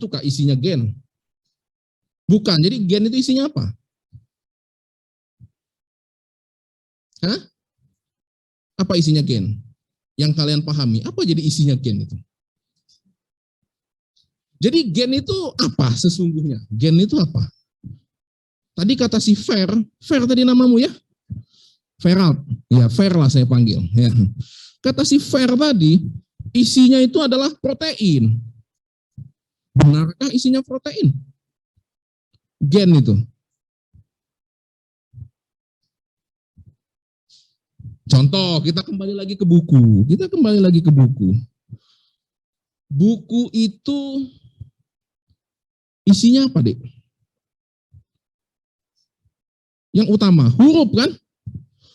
Itukah isinya gen? Bukan. Jadi gen itu isinya apa? Hah? Apa isinya gen? Yang kalian pahami, apa jadi isinya gen itu? Jadi gen itu apa sesungguhnya? Gen itu apa? Tadi kata si Fer tadi namamu ya? Ferald, ya Fer lah saya panggil. Ya. Kata si Fer tadi, isinya itu adalah protein. Benarkah isinya protein? Gen itu. Contoh, kita kembali lagi ke buku. Buku itu isinya apa, Dek? Yang utama, huruf kan?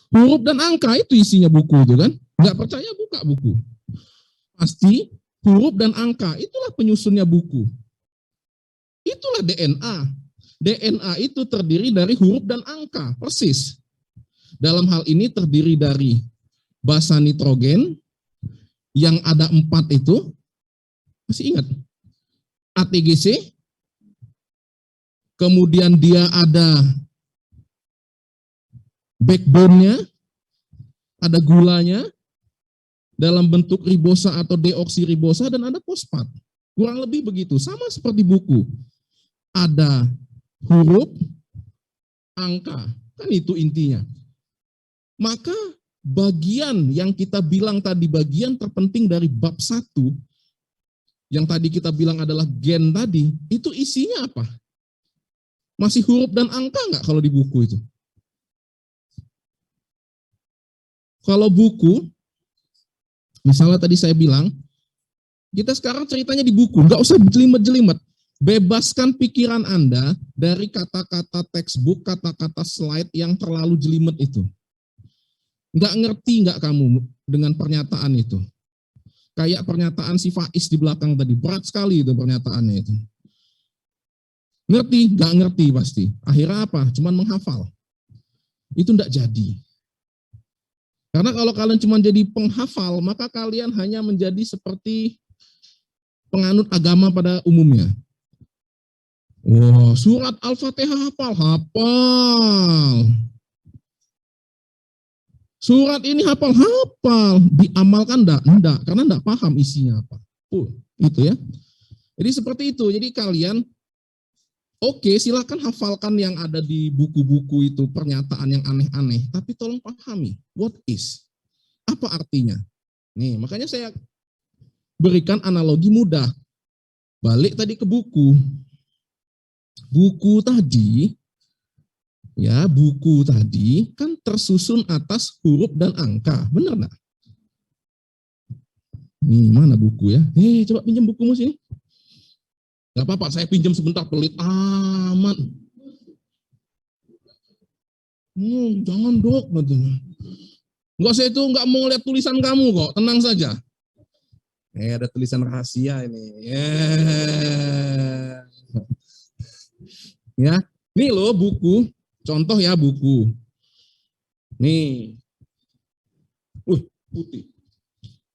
Huruf dan angka itu isinya buku itu kan? Nggak percaya buka buku. Pasti huruf dan angka, itulah penyusunnya buku. Itulah DNA. DNA itu terdiri dari huruf dan angka, persis. Dalam hal ini terdiri dari basa nitrogen yang ada 4 itu, masih ingat? ATGC, kemudian dia ada backbone-nya, ada gulanya dalam bentuk ribosa atau deoksiribosa, dan ada fosfat. Kurang lebih begitu, sama seperti buku. Ada huruf, angka, kan itu intinya. Maka bagian yang kita bilang tadi, bagian terpenting dari bab 1, yang tadi kita bilang adalah gen tadi, itu isinya apa? Masih huruf dan angka nggak kalau di buku itu? Kalau buku, misalnya tadi saya bilang, kita sekarang ceritanya di buku, nggak usah jelimet-jelimet. Bebaskan pikiran Anda dari kata-kata textbook, kata-kata slide yang terlalu jelimet itu. Nggak ngerti nggak kamu dengan pernyataan itu? Kayak pernyataan si Faiz di belakang tadi, berat sekali itu pernyataannya itu. Ngerti? Nggak ngerti pasti. Akhirnya apa? Cuman menghafal. Itu nggak jadi. Karena kalau kalian cuma jadi penghafal, maka kalian hanya menjadi seperti penganut agama pada umumnya. Wah, surat Al-Fatihah hafal. Surat ini hafal, diamalkan enggak, karena enggak paham isinya apa. Itu ya. Jadi seperti itu. Jadi kalian, oke, silakan hafalkan yang ada di buku-buku itu, pernyataan yang aneh-aneh, tapi tolong pahami, what is? Apa artinya? Nih, makanya saya berikan analogi mudah. Balik tadi ke buku. Buku tadi kan tersusun atas huruf dan angka, benar nggak? Nih, mana buku ya? Coba pinjam bukumu sini. Gak apa-apa, saya pinjam sebentar, pelit amat. Jangan dok, nggak, saya itu nggak mau lihat tulisan kamu kok, tenang saja. Ada tulisan rahasia ini. Ya, nih loh buku. Contoh ya buku. Nih. Putih.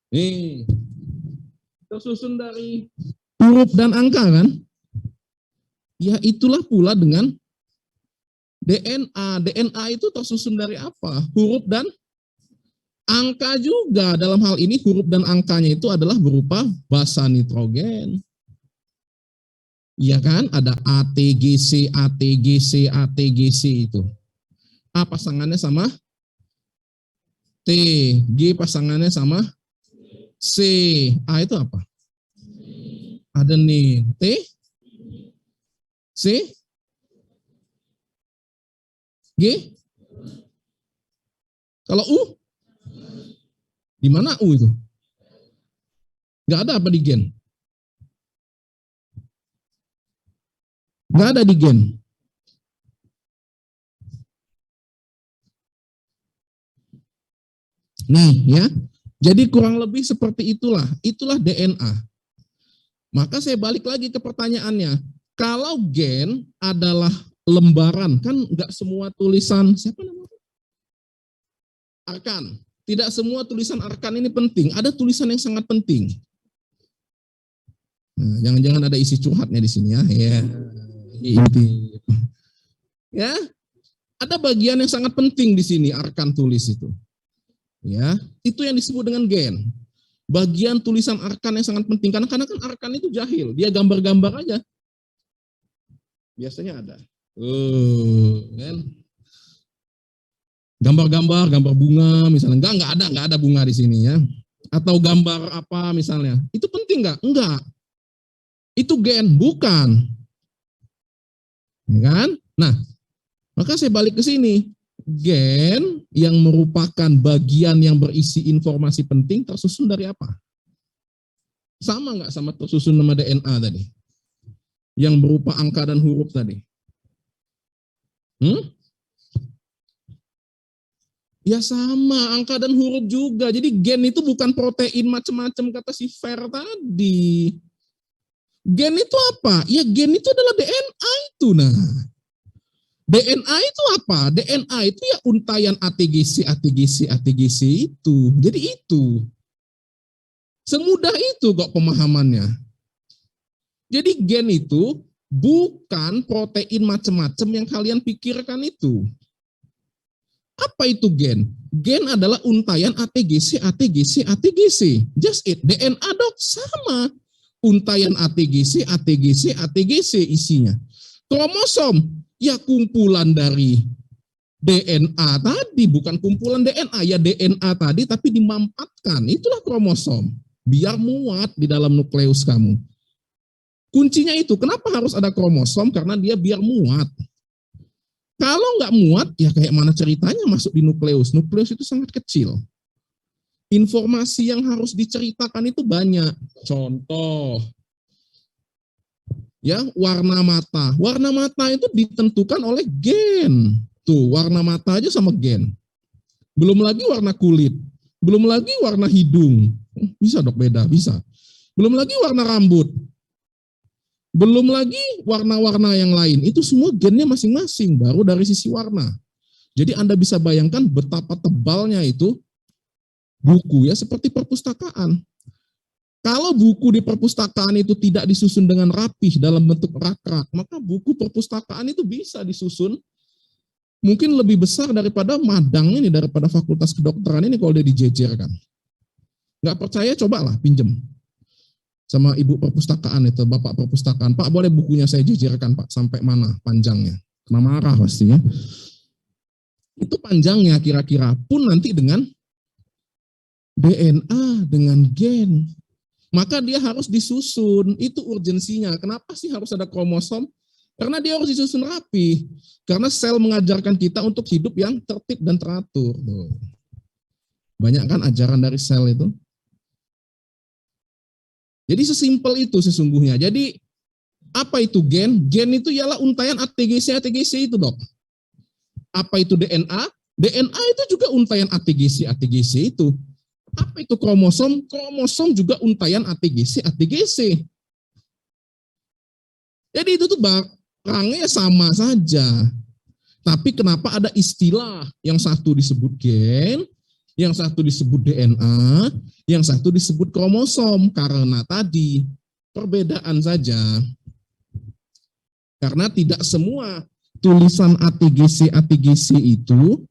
Nih. Tersusun dari huruf dan angka kan? Ya itulah pula dengan DNA. DNA itu tersusun dari apa? Huruf dan angka juga. Dalam hal ini huruf dan angkanya itu adalah berupa basa nitrogen. Iya kan? Ada ATGC, ATGC, ATGC itu. A pasangannya sama T, G pasangannya sama C. A itu apa? Ada nih, T, C, G. Kalau U, di mana U itu? Nggak ada apa di gen? Nggak ada di gen. Nih ya, jadi kurang lebih seperti itulah DNA. Maka saya balik lagi ke pertanyaannya, kalau gen adalah lembaran, kan nggak semua tulisan, siapa namanya? Arkan. Tidak semua tulisan Arkan ini penting, ada tulisan yang sangat penting. Nah, jangan-jangan ada isi curhatnya di sini ya. Ya, inti. Ya, ada bagian yang sangat penting di sini arkan tulis itu. Ya, itu yang disebut dengan gen. Bagian tulisan arkan yang sangat penting karena kan arkan itu jahil, dia gambar-gambar aja. Biasanya ada. Kan? Gambar-gambar, gambar bunga misalnya. Enggak ada bunga di sini ya. Atau gambar apa misalnya. Itu penting enggak? Enggak. Itu gen, bukan. Ya kan? Nah, maka saya balik ke sini. Gen yang merupakan bagian yang berisi informasi penting tersusun dari apa? Sama nggak sama tersusun nama DNA tadi? Yang berupa angka dan huruf tadi. Ya sama, angka dan huruf juga. Jadi gen itu bukan protein macam-macam kata si Fer tadi. Gen itu apa? Ya gen itu adalah DNA itu. Nah, DNA itu apa? DNA itu ya untayan ATGC, ATGC, ATGC itu. Jadi itu. Semudah itu kok pemahamannya. Jadi gen itu bukan protein macam-macam yang kalian pikirkan itu. Apa itu gen? Gen adalah untayan ATGC, ATGC, ATGC. Just it. DNA dok sama. Untayan ATGC, ATGC, ATGC isinya. Kromosom, ya kumpulan dari DNA tadi, bukan kumpulan DNA. Ya DNA tadi tapi dimampatkan. Itulah kromosom. Biar muat di dalam nukleus kamu. Kuncinya itu, kenapa harus ada kromosom? Karena dia biar muat. Kalau nggak muat, ya kayak mana ceritanya masuk di nukleus. Nukleus itu sangat kecil. Informasi yang harus diceritakan itu banyak. Contoh, ya warna mata. Warna mata itu ditentukan oleh gen. Tuh, warna mata aja sama gen. Belum lagi warna kulit. Belum lagi warna hidung. Bisa dok beda, bisa. Belum lagi warna rambut. Belum lagi warna-warna yang lain, itu semua gennya masing-masing, baru dari sisi warna. Jadi Anda bisa bayangkan betapa tebalnya itu buku ya, seperti perpustakaan. Kalau buku di perpustakaan itu tidak disusun dengan rapih dalam bentuk rak-rak, maka buku perpustakaan itu bisa disusun mungkin lebih besar daripada madang ini, daripada fakultas kedokteran ini kalau dia dijejerkan. Nggak percaya, cobalah pinjem sama ibu perpustakaan itu, bapak perpustakaan, Pak boleh bukunya saya jejerkan Pak, sampai mana panjangnya? Kena marah pastinya. Itu panjangnya kira-kira pun nanti dengan DNA, dengan gen. Maka dia harus disusun, itu urgensinya. Kenapa sih harus ada kromosom? Karena dia harus disusun rapi. Karena sel mengajarkan kita untuk hidup yang tertib dan teratur. Banyak kan ajaran dari sel itu. Jadi sesimpel itu sesungguhnya. Jadi apa itu gen? Gen itu ialah untayan ATGC, ATGC itu dok. Apa itu DNA? DNA itu juga untayan ATGC, ATGC itu. Apa itu kromosom? Kromosom juga untayan ATGC, ATGC. Jadi itu tuh barangnya sama saja. Tapi kenapa ada istilah yang satu disebut gen, yang satu disebut DNA, yang satu disebut kromosom, karena tadi perbedaan saja. Karena tidak semua tulisan ATGC, ATGC itu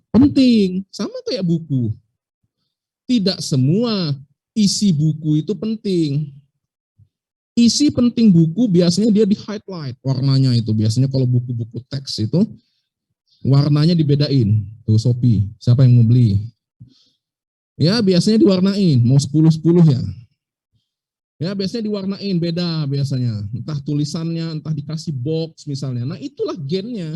penting, sama kayak buku. Tidak semua isi buku itu penting. Isi penting buku biasanya dia di highlight warnanya itu. Biasanya kalau buku-buku teks itu warnanya dibedain. Tuh Shopee, siapa yang mau beli? Ya biasanya diwarnain, mau 10-10 ya. Ya biasanya diwarnain, beda biasanya. Entah tulisannya, entah dikasih box misalnya. Nah itulah gennya.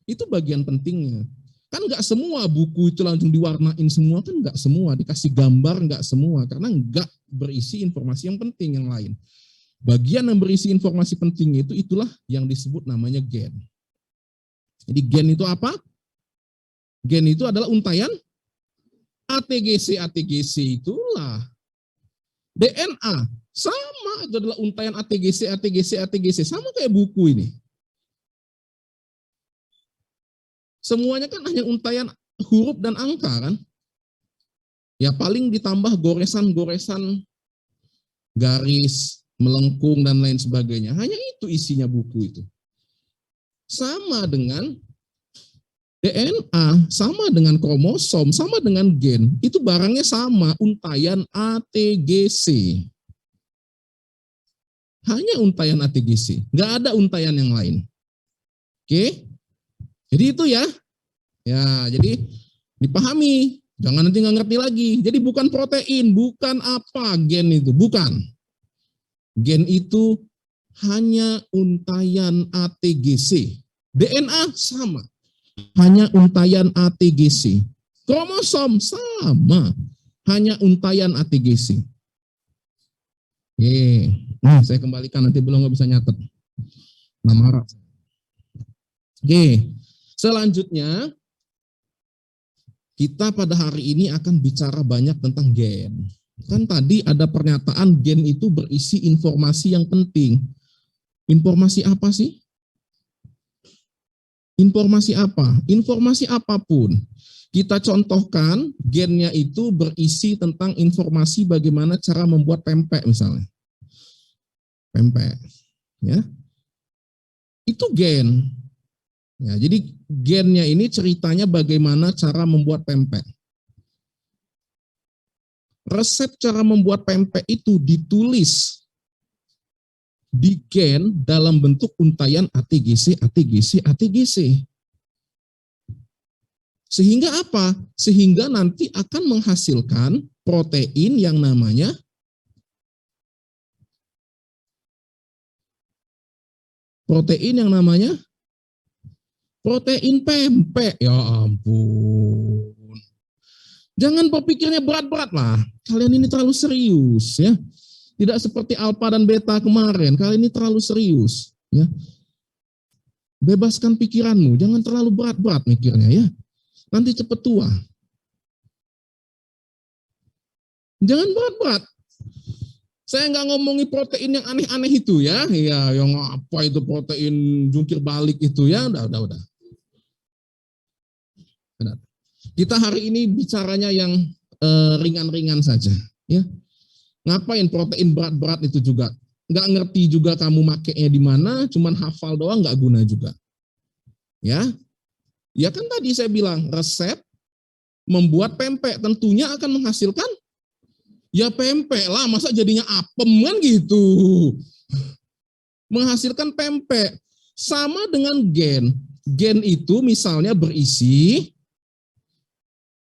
Itu bagian pentingnya. Kan nggak semua buku itu langsung diwarnain semua, kan nggak semua. Dikasih gambar nggak semua, karena nggak berisi informasi yang penting yang lain. Bagian yang berisi informasi penting itu, itulah yang disebut namanya gen. Jadi gen itu apa? Gen itu adalah untayan ATGC, ATGC itulah. DNA sama, itu adalah untayan ATGC, ATGC, ATGC. Sama kayak buku ini. Semuanya kan hanya untayan huruf dan angka kan. Ya paling ditambah goresan-goresan garis, melengkung dan lain sebagainya. Hanya itu isinya buku itu. Sama dengan DNA, sama dengan kromosom, sama dengan gen. Itu barangnya sama, untayan ATGC. Hanya untayan ATGC, nggak ada untayan yang lain. Oke, jadi itu ya. Ya, jadi dipahami. Jangan nanti nggak ngerti lagi. Jadi bukan protein, bukan apa gen itu, bukan. Gen itu hanya untayan ATGC. DNA sama, hanya untayan ATGC. Kromosom sama, hanya untayan ATGC. Oke, saya kembalikan nanti belum nggak bisa nyatet. Nama. Oke, selanjutnya kita pada hari ini akan bicara banyak tentang gen. Kan tadi ada pernyataan gen itu berisi informasi yang penting. Informasi apa sih? Informasi apa? Informasi apapun. Kita contohkan gennya itu berisi tentang informasi bagaimana cara membuat pempek misalnya. Pempek. Ya. Itu gen. Ya, jadi gennya ini ceritanya bagaimana cara membuat pempek. Resep cara membuat pempek itu ditulis di gen dalam bentuk untayan ATGC, ATGC, ATGC. Sehingga apa? Sehingga nanti akan menghasilkan protein yang namanya protein pempek. Ya ampun. Jangan berpikirnya berat-berat lah. Kalian ini terlalu serius ya. Tidak seperti alfa dan beta kemarin. Kali ini terlalu serius. Ya. Bebaskan pikiranmu. Jangan terlalu berat-berat mikirnya ya. Nanti cepat tua. Jangan berat-berat. Saya nggak ngomongi protein yang aneh-aneh itu ya. Ya, yang apa itu protein jungkir balik itu ya. Udah. Kita hari ini bicaranya yang ringan-ringan saja. Ya. Ngapain protein berat-berat itu juga? Nggak ngerti juga kamu makainya di mana, cuman hafal doang nggak guna juga. Ya kan tadi saya bilang resep membuat pempek tentunya akan menghasilkan ya pempek lah, masa jadinya apem kan gitu. Menghasilkan pempek sama dengan gen. Gen itu misalnya berisi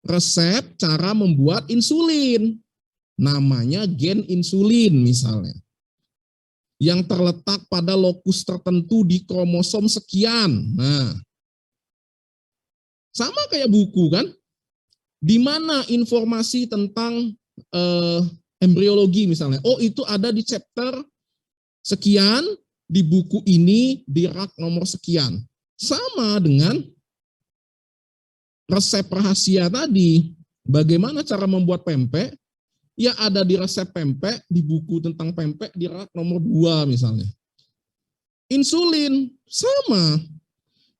resep cara membuat insulin. Namanya gen insulin misalnya. Yang terletak pada lokus tertentu di kromosom sekian. Nah, sama kayak buku kan? Di mana informasi tentang embriologi misalnya. Oh, itu ada di chapter sekian, di buku ini, di rak nomor sekian. Sama dengan resep rahasia tadi. Bagaimana cara membuat pempek? Ya ada di resep pempek, di buku tentang pempek, di rak nomor 2 misalnya. Insulin, sama.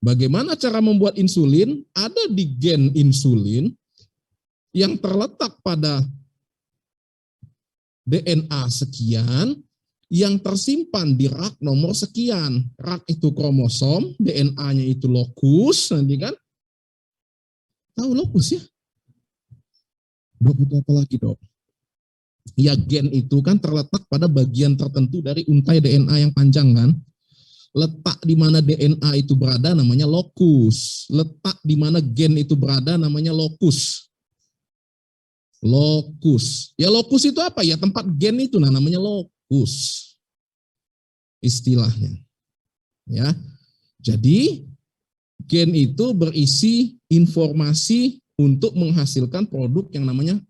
Bagaimana cara membuat insulin? Ada di gen insulin yang terletak pada DNA sekian, yang tersimpan di rak nomor sekian. Rak itu kromosom, DNA-nya itu lokus, nanti kan? Tahu lokus ya? Dok, itu apa lagi dok? Ya gen itu kan terletak pada bagian tertentu dari untai DNA yang panjang kan. Letak di mana DNA itu berada namanya lokus. Letak di mana gen itu berada namanya lokus. Lokus. Ya lokus itu apa ya? Tempat gen itu namanya lokus. Istilahnya. Ya. Jadi gen itu berisi informasi untuk menghasilkan produk yang namanya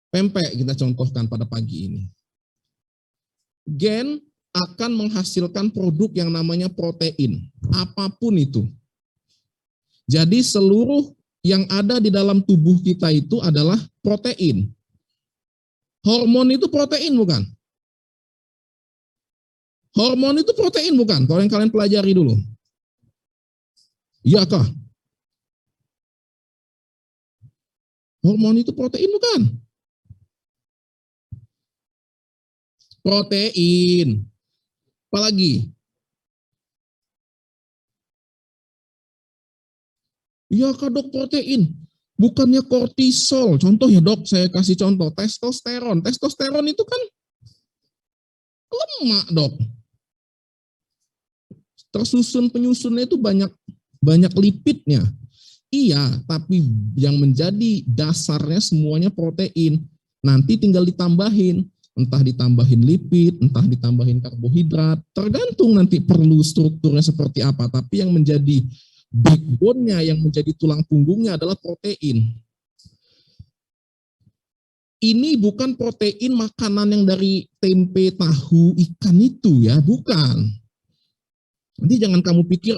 pempek, kita contohkan pada pagi ini. Gen akan menghasilkan produk yang namanya protein, apapun itu. Jadi seluruh yang ada di dalam tubuh kita itu adalah protein. Hormon itu protein bukan? Hormon itu protein bukan? Kalau yang kalian pelajari dulu. Iya kah? Hormon itu protein bukan? Protein. Apalagi? Ya Kak Dok, protein. Bukannya kortisol. Contoh ya Dok, saya kasih contoh. Testosteron. Testosteron itu kan lemak Dok. Tersusun penyusunnya itu banyak lipidnya. Iya, tapi yang menjadi dasarnya semuanya protein. Nanti tinggal ditambahin. Entah ditambahin lipid, entah ditambahin karbohidrat. Tergantung nanti perlu strukturnya seperti apa. Tapi yang menjadi backbone-nya, yang menjadi tulang punggungnya adalah protein. Ini bukan protein makanan yang dari tempe, tahu, ikan itu ya, bukan. Nanti jangan kamu pikir,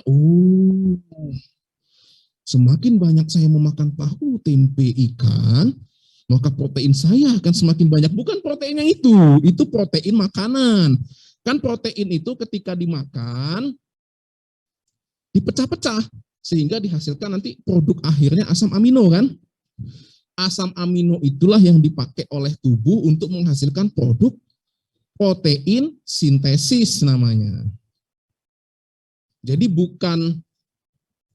semakin banyak saya memakan tahu, tempe, ikan, maka protein saya akan semakin banyak. Bukan protein yang itu protein makanan. Kan protein itu ketika dimakan, dipecah-pecah, sehingga dihasilkan nanti produk akhirnya asam amino kan. Asam amino itulah yang dipakai oleh tubuh untuk menghasilkan produk protein sintesis namanya. Jadi bukan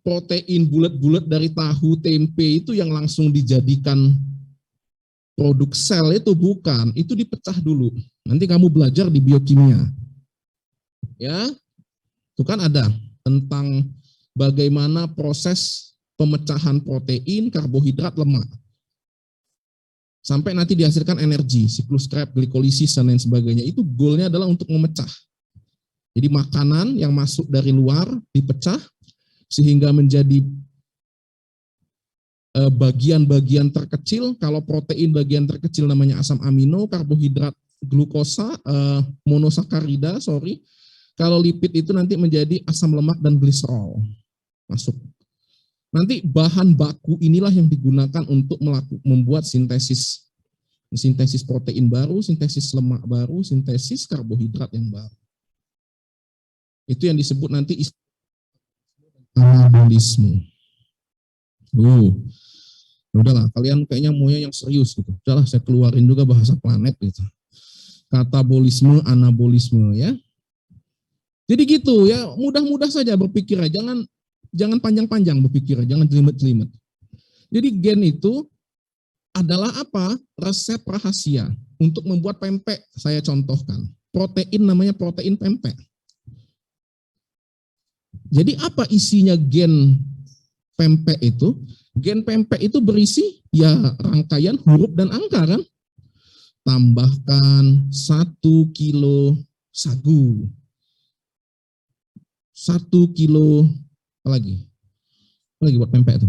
protein bulat-bulat dari tahu, tempe itu yang langsung dijadikan produk sel, itu bukan. Itu dipecah dulu. Nanti kamu belajar di biokimia. Ya, itu kan ada tentang bagaimana proses pemecahan protein, karbohidrat, lemak. Sampai nanti dihasilkan energi, siklus Krebs, glikolisis, dan lain sebagainya. Itu goalnya adalah untuk memecah. Jadi makanan yang masuk dari luar dipecah, sehingga menjadi bagian-bagian terkecil. Kalau protein bagian terkecil namanya asam amino, karbohidrat glukosa, monosakarida, Kalau lipid itu nanti menjadi asam lemak dan gliserol. Masuk. Nanti bahan baku inilah yang digunakan untuk membuat sintesis protein baru, sintesis lemak baru, sintesis karbohidrat yang baru. Itu yang disebut nanti anabolisme. Udahlah, kalian kayaknya maunya yang serius gitu. Udahlah, saya keluarin juga bahasa planet gitu. Katabolisme, anabolisme ya. Jadi gitu ya, mudah-mudah saja berpikir, jangan panjang-panjang berpikir, jangan jelimet-jelimet. Jadi gen itu adalah apa? Resep rahasia untuk membuat pempek. Saya contohkan. Protein namanya protein pempek. Jadi apa isinya gen pempek itu? Gen pempek itu berisi ya rangkaian huruf dan angka kan? Tambahkan 1 kilo sagu. 1 kilo apa lagi buat pempek itu?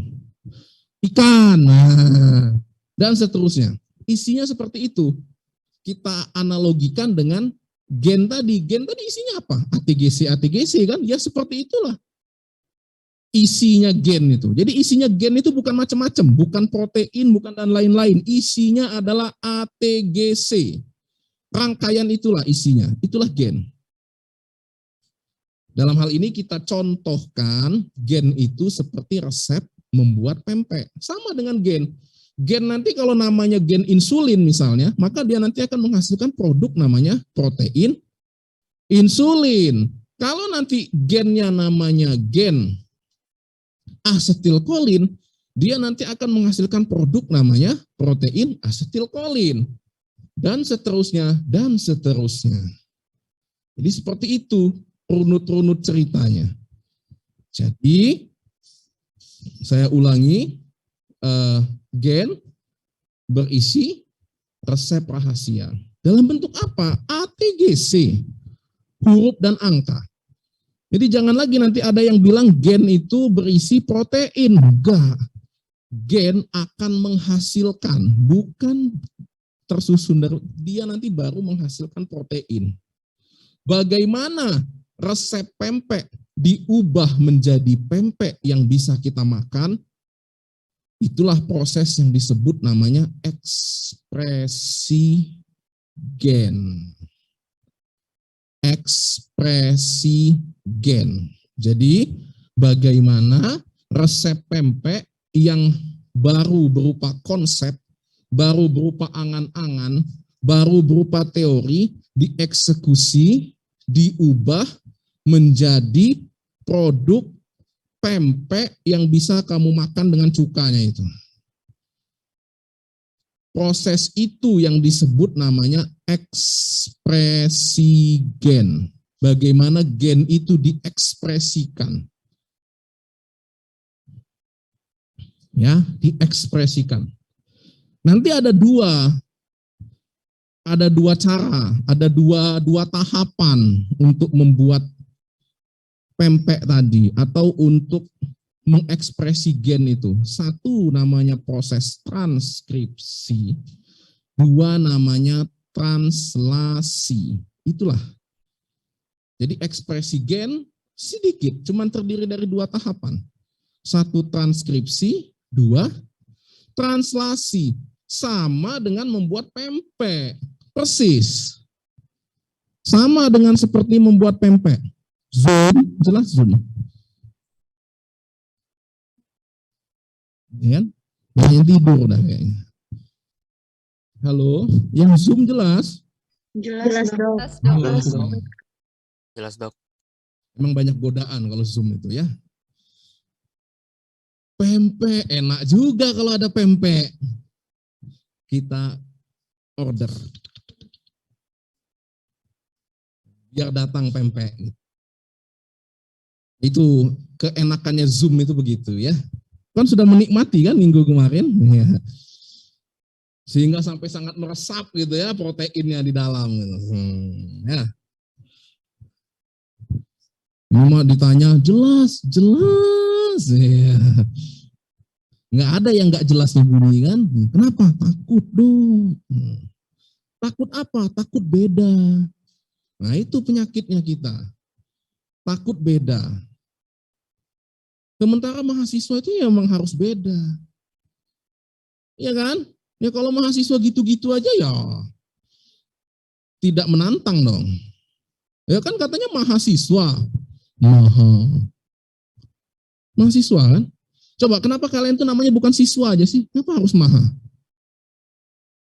Ikan. Nah, dan seterusnya. Isinya seperti itu. Kita analogikan dengan gen tadi. Gen tadi isinya apa? ATGC kan? Ya seperti itulah isinya gen itu. Jadi isinya gen itu bukan macam-macam, bukan protein, bukan dan lain-lain. Isinya adalah ATGC. Rangkaian itulah isinya. Itulah gen. Dalam hal ini kita contohkan gen itu seperti resep membuat pempek. Sama dengan gen. Gen nanti kalau namanya gen insulin misalnya, maka dia nanti akan menghasilkan produk namanya protein insulin. Kalau nanti gennya namanya gen asetilkolin, dia nanti akan menghasilkan produk namanya protein asetilkolin. Dan seterusnya, dan seterusnya. Jadi seperti itu runut-runut ceritanya. Jadi, saya ulangi, gen berisi resep rahasia. Dalam bentuk apa? ATGC, huruf dan angka. Jadi jangan lagi nanti ada yang bilang gen itu berisi protein. Enggak. Gen akan menghasilkan, bukan tersusun dari dia nanti baru menghasilkan protein. Bagaimana resep pempek diubah menjadi pempek yang bisa kita makan? Itulah proses yang disebut namanya ekspresi gen. Ekspresi gen. Jadi bagaimana resep pempek yang baru berupa konsep, baru berupa angan-angan, baru berupa teori, dieksekusi, diubah menjadi produk pempek yang bisa kamu makan dengan cukanya itu. Proses itu yang disebut namanya ekspresi gen. Bagaimana gen itu diekspresikan. Ya, diekspresikan. Nanti ada dua cara, ada dua tahapan untuk membuat pempek tadi atau untuk mengekspresi gen itu. Satu namanya proses transkripsi, dua namanya translasi. Itulah. Jadi ekspresi gen sedikit, cuman terdiri dari dua tahapan. Satu transkripsi, dua translasi. Sama dengan membuat pempek. Persis. Sama dengan seperti membuat pempek. Zoom, jelas zoom. Ya kan? Banyak tidur dah kayaknya. Halo, yang Zoom jelas? Jelas, Dok. Jelas, Dok. Emang banyak godaan kalau Zoom itu ya. Pempek, enak juga kalau ada pempek. Kita order. Biar datang pempek. Itu keenakannya Zoom itu begitu ya. Kan sudah menikmati kan minggu kemarin. Ya. Sehingga sampai sangat meresap gitu ya proteinnya di dalam. Gitu. Ya. Ini mah ditanya jelas. Ya. Nggak ada yang nggak jelas bunyi kan. Kenapa? Takut dong. Takut apa? Takut beda. Nah itu penyakitnya kita. Takut beda. Sementara mahasiswa itu ya memang harus beda. Iya kan? Ya kalau mahasiswa gitu-gitu aja ya tidak menantang dong. Ya kan katanya mahasiswa. Mahasiswa kan? Coba kenapa kalian itu namanya bukan siswa aja sih? Kenapa harus maha?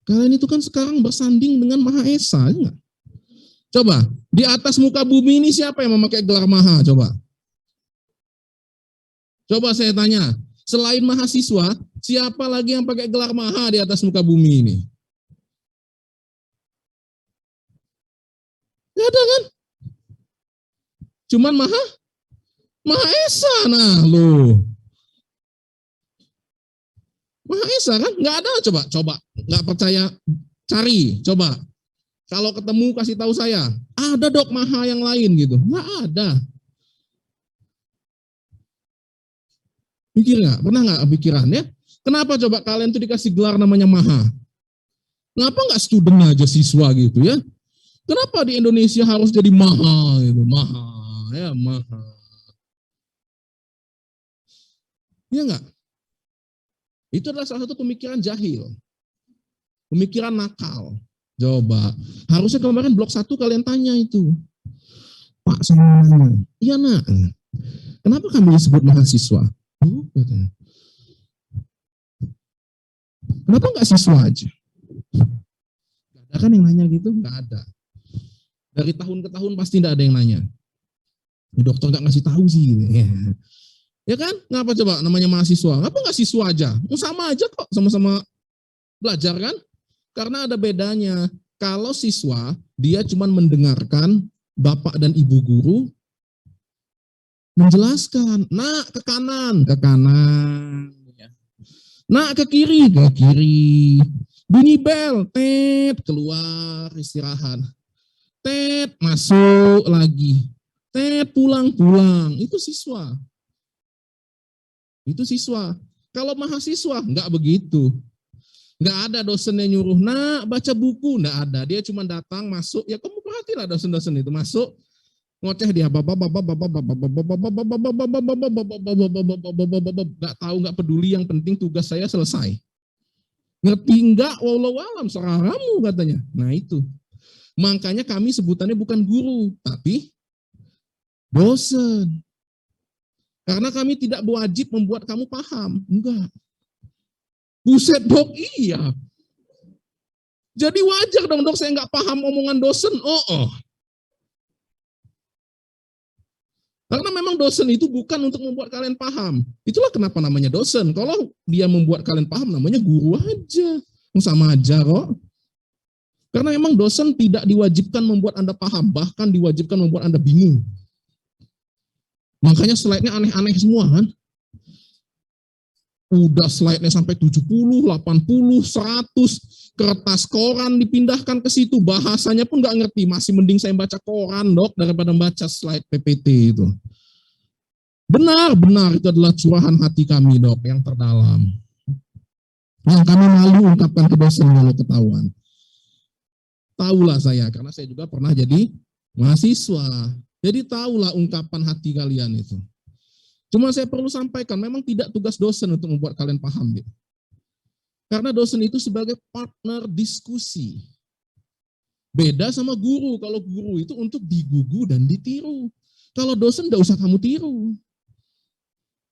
Kalian itu kan sekarang bersanding dengan Maha Esa. Enggak? Coba, di atas muka bumi ini siapa yang memakai gelar maha? Coba saya tanya, selain mahasiswa, siapa lagi yang pakai gelar maha di atas muka bumi ini? Gak ada kan? Cuman Maha Esa, nah lo. Maha Esa kan? Gak ada, coba. Gak percaya, cari, coba. Kalau ketemu kasih tahu saya, ada dok maha yang lain gitu. Gak ada. Mikir nggak? Pernah nggak pikiran ya? Kenapa coba kalian tuh dikasih gelar namanya maha? Kenapa nggak student aja siswa gitu ya? Kenapa di Indonesia harus jadi maha gitu? Maha, ya maha. Ya nggak? Itu adalah salah satu pemikiran jahil. Pemikiran nakal. Coba. Harusnya kemarin blok 1 kalian tanya itu. Pak sama mana? Iya nak. Kenapa kami disebut mahasiswa? Kenapa nggak siswa aja? Gak ada kan yang nanya gitu? Nggak ada. Dari tahun ke tahun pasti nggak ada yang nanya. Dokter nggak ngasih tahu sih. Ya kan? Kenapa coba namanya mahasiswa? Kenapa nggak siswa aja? Sama aja kok, sama-sama belajar kan? Karena ada bedanya. Kalau siswa, dia cuma mendengarkan bapak dan ibu guru menjelaskan. Nah, ke kanan. Nah, ke kiri. Bunyi bel, tet, keluar, istirahat. Tet, masuk lagi. Tet, pulang. Itu siswa. Kalau mahasiswa, enggak begitu. Enggak ada dosen yang nyuruh, nak baca buku. Enggak ada. Dia cuma datang, masuk. Ya kamu perhatilah dosen-dosen itu. Masuk, ngoceh dia. Enggak tahu, enggak peduli. Yang penting tugas saya selesai. Ngerti enggak? Wallahu alam, serah kamu katanya. Nah itu. Makanya kami sebutannya bukan guru, tapi dosen. Karena kami tidak wajib membuat kamu paham. Enggak. Buset dok, iya. Jadi wajar dong dok, saya nggak paham omongan dosen. Oh. Karena memang dosen itu bukan untuk membuat kalian paham. Itulah kenapa namanya dosen. Kalau dia membuat kalian paham, namanya guru aja. Sama aja kok. Karena memang dosen tidak diwajibkan membuat Anda paham, bahkan diwajibkan membuat Anda bingung. Makanya slide-nya aneh-aneh semua kan. Udah slide-nya sampai 70, 80, 100, kertas koran dipindahkan ke situ, bahasanya pun nggak ngerti, masih mending saya baca koran dok daripada baca slide PPT itu. Benar itu adalah curahan hati kami dok yang terdalam. Yang kami malu ungkapkan ke dosen kalau ketahuan. Tahulah saya, karena saya juga pernah jadi mahasiswa, jadi tahulah ungkapan hati kalian itu. Cuma saya perlu sampaikan, memang tidak tugas dosen untuk membuat kalian paham. Gitu. Karena dosen itu sebagai partner diskusi. Beda sama guru, kalau guru itu untuk digugu dan ditiru. Kalau dosen tidak usah kamu tiru.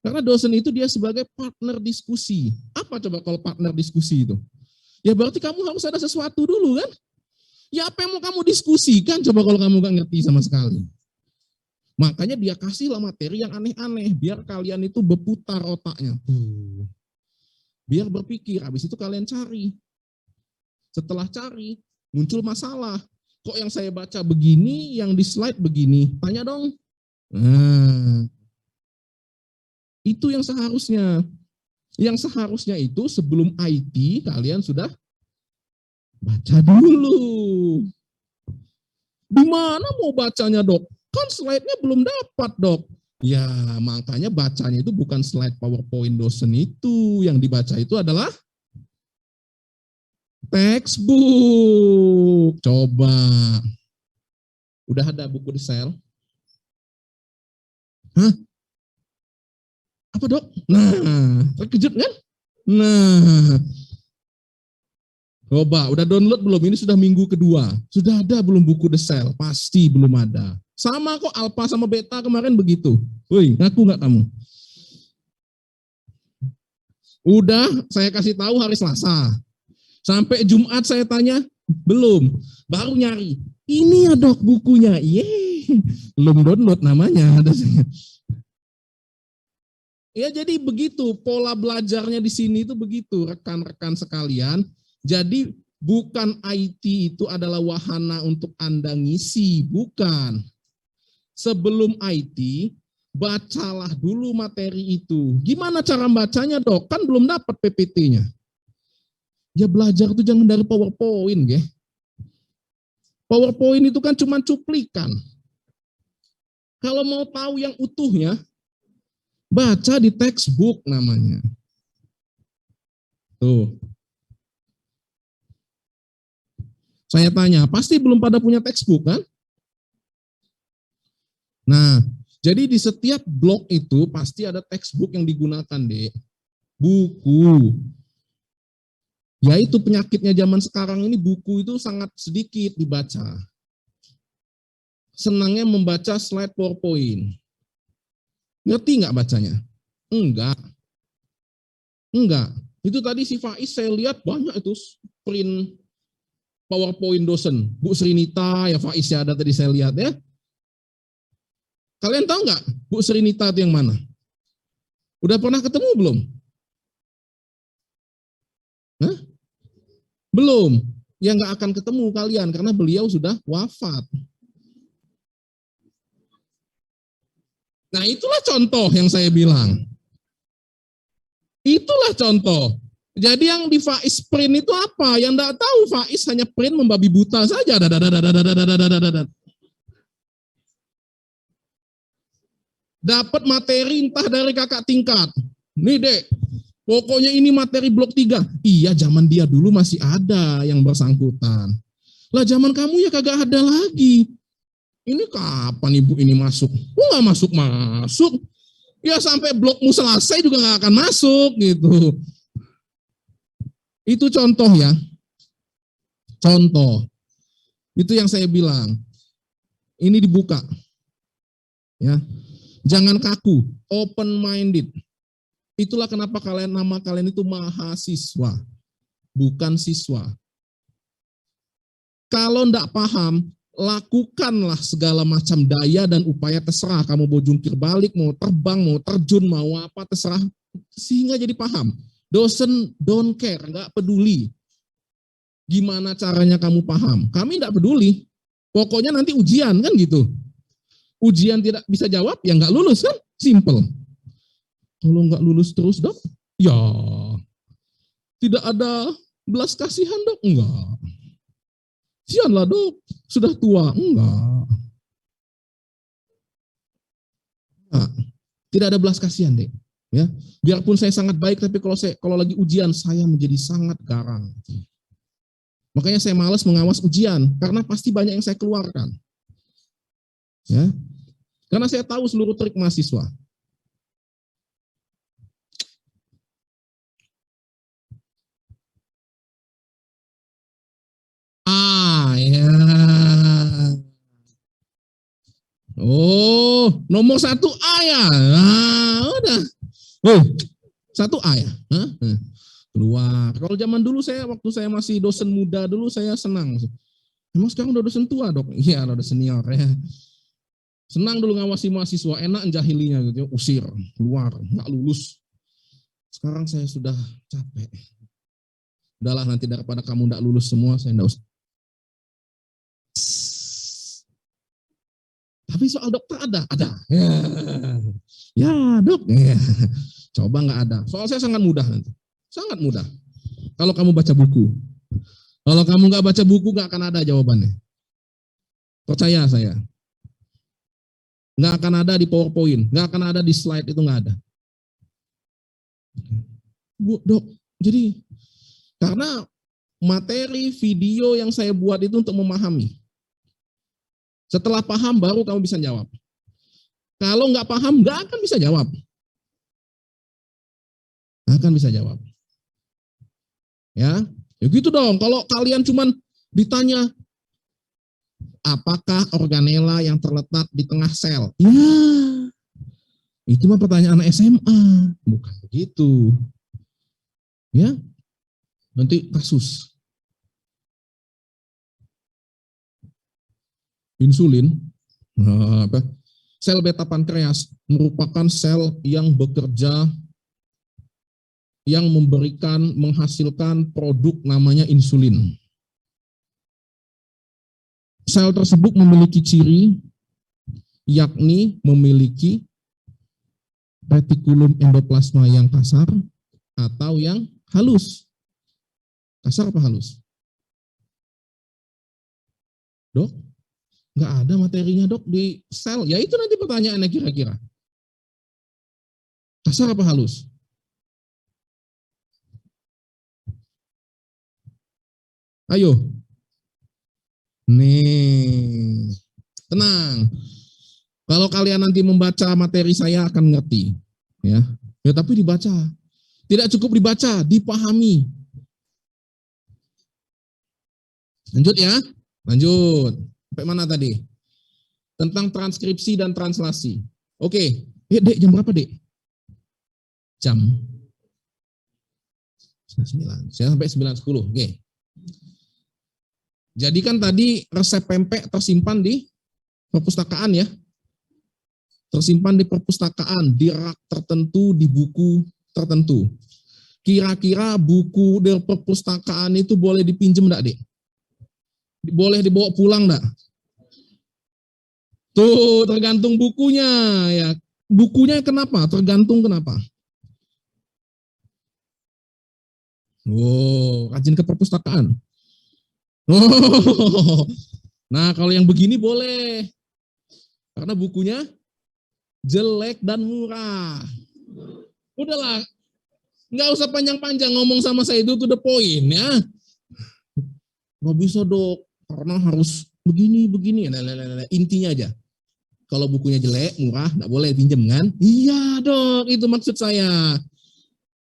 Karena dosen itu dia sebagai partner diskusi. Apa coba kalau partner diskusi itu? Ya berarti kamu harus ada sesuatu dulu kan? Ya apa yang mau kamu diskusikan coba kalau kamu nggak ngerti sama sekali. Makanya dia kasihlah materi yang aneh-aneh, biar kalian itu berputar otaknya. Biar berpikir, habis itu kalian cari. Setelah cari, muncul masalah. Kok yang saya baca begini, yang di slide begini? Tanya dong. Nah, itu yang seharusnya. Yang seharusnya itu sebelum IT, kalian sudah baca dulu. Di mana mau bacanya dok? Kan slide-nya belum dapat dok. Ya makanya bacanya itu bukan slide PowerPoint dosen itu. Yang dibaca itu adalah textbook. Coba. Udah ada buku di sel? Hah? Apa dok? Nah, terkejut kan? Nah, coba, udah download belum? Ini sudah minggu kedua. Sudah ada belum buku The Cell? Pasti belum ada. Sama kok alpha sama beta kemarin begitu. Woi, ngaku nggak kamu? Udah, saya kasih tahu hari Selasa. Sampai Jumat saya tanya, belum. Baru nyari. Ini ya dok bukunya. Belum download namanya. Ya jadi begitu, pola belajarnya di sini itu begitu, rekan-rekan sekalian. Jadi bukan IT itu adalah wahana untuk Anda ngisi, bukan. Sebelum IT, bacalah dulu materi itu. Gimana cara bacanya dok? Kan belum dapat PPT-nya. Ya belajar itu jangan dari PowerPoint, ya. PowerPoint itu kan cuma cuplikan. Kalau mau tahu yang utuhnya, baca di textbook namanya. Tuh. Saya tanya, pasti belum pada punya textbook kan? Nah, jadi di setiap blog itu pasti ada textbook yang digunakan, Dek. Buku. Yaitu penyakitnya zaman sekarang ini, buku itu sangat sedikit dibaca. Senangnya membaca slide PowerPoint. Ngerti nggak bacanya? Enggak. Itu tadi si Faiz saya lihat banyak itu print PowerPoint dosen. Bu Srinita, ya Faiz ya ada tadi saya lihat ya. Kalian tahu nggak Bu Srinita itu yang mana? Udah pernah ketemu belum? Hah? Belum. Ya nggak akan ketemu kalian karena beliau sudah wafat. Nah itulah contoh yang saya bilang. Itulah contoh. Jadi yang di Faiz print itu apa? Yang nggak tahu Faiz hanya print membabi buta saja. Dapat materi entah dari kakak tingkat. Nih dek, pokoknya ini materi blok 3. Iya zaman dia dulu masih ada yang bersangkutan. Lah zaman kamu ya kagak ada lagi. Ini kapan ibu ini masuk? Oh nggak masuk. Ya sampai blokmu selesai juga nggak akan masuk gitu. Itu contoh ya. Contoh. Itu yang saya bilang. Ini dibuka. Ya. Jangan kaku, open minded. Itulah kenapa nama kalian itu mahasiswa, bukan siswa. Kalau ndak paham, lakukanlah segala macam daya dan upaya, terserah. Kamu mau jungkir balik, mau terbang, mau terjun, mau apa, terserah. Sehingga jadi paham. Dosen don't care, nggak peduli. Gimana caranya kamu paham? Kami nggak peduli. Pokoknya nanti ujian kan gitu. Ujian tidak bisa jawab, ya nggak lulus kan? Simple. Kalau nggak lulus terus dok, ya tidak ada belas kasihan dok, enggak. Sianlah dok, sudah tua, enggak. Nah, tidak ada belas kasihan dek. Ya, biarpun saya sangat baik, tapi kalau lagi ujian saya menjadi sangat garang. Makanya saya malas mengawas ujian karena pasti banyak yang saya keluarkan. Ya, karena saya tahu seluruh trik mahasiswa. Ya. Oh, nomor 1A ya. Nah, udah. Satu A ya. Keluar. Kalau zaman dulu waktu saya masih dosen muda dulu saya senang. Emang sekarang udah dosen tua dok? Iya, udah senior ya. Senang dulu ngawasi mahasiswa, enak jahilinya gitu, usir, keluar, nggak lulus. Sekarang saya sudah capek. Udahlah nanti daripada kamu nggak lulus semua, saya nggak usah. Tapi soal dokter ada. Ya dok, ya. Coba nggak ada. Soal saya sangat mudah nanti, sangat mudah. Kalau kamu baca buku, kalau kamu nggak baca buku nggak akan ada jawabannya. Percaya saya, nggak akan ada di PowerPoint, nggak akan ada di slide, itu nggak ada. Bu, dok, jadi karena materi video yang saya buat itu untuk memahami. Setelah paham baru kamu bisa jawab. Kalau nggak paham nggak akan bisa jawab. Nggak akan bisa jawab. Ya gitu dong. Kalau kalian cuman ditanya apakah organela yang terletak di tengah sel? Ya, itu mah pertanyaan SMA, bukan begitu. Ya, nanti kasus. Insulin, sel beta pankreas merupakan sel yang bekerja, yang menghasilkan produk namanya insulin. Sel tersebut memiliki ciri, yakni memiliki retikulum endoplasma yang kasar atau yang halus. Kasar apa halus? Dok? Nggak ada materinya dok di sel. Ya itu nanti pertanyaannya kira-kira. Kasar apa halus? Ayo. Nih. Tenang. Kalau kalian nanti membaca materi saya akan ngerti. Ya tapi dibaca. Tidak cukup dibaca, dipahami. Lanjut ya. Lanjut. Sampai mana tadi? Tentang transkripsi dan translasi. Oke. Dek, jam berapa, Dek? Jam 9. Saya sampai 9.10. Oke. Jadi kan tadi resep pempek tersimpan di perpustakaan ya. Tersimpan di perpustakaan, di rak tertentu, di buku tertentu. Kira-kira buku dari perpustakaan itu boleh dipinjam enggak, Dek? Boleh dibawa pulang enggak? Tuh, tergantung bukunya ya. Bukunya kenapa? Tergantung kenapa. Oh, rajin ke perpustakaan. Oh. Nah, kalau yang begini boleh. Karena bukunya jelek dan murah. Udahlah, nggak usah panjang-panjang ngomong sama saya, itu to the point ya. Nggak bisa dok, karena harus begini. Nah, intinya aja. Kalau bukunya jelek, murah, nggak boleh pinjam kan? Iya dok, itu maksud saya.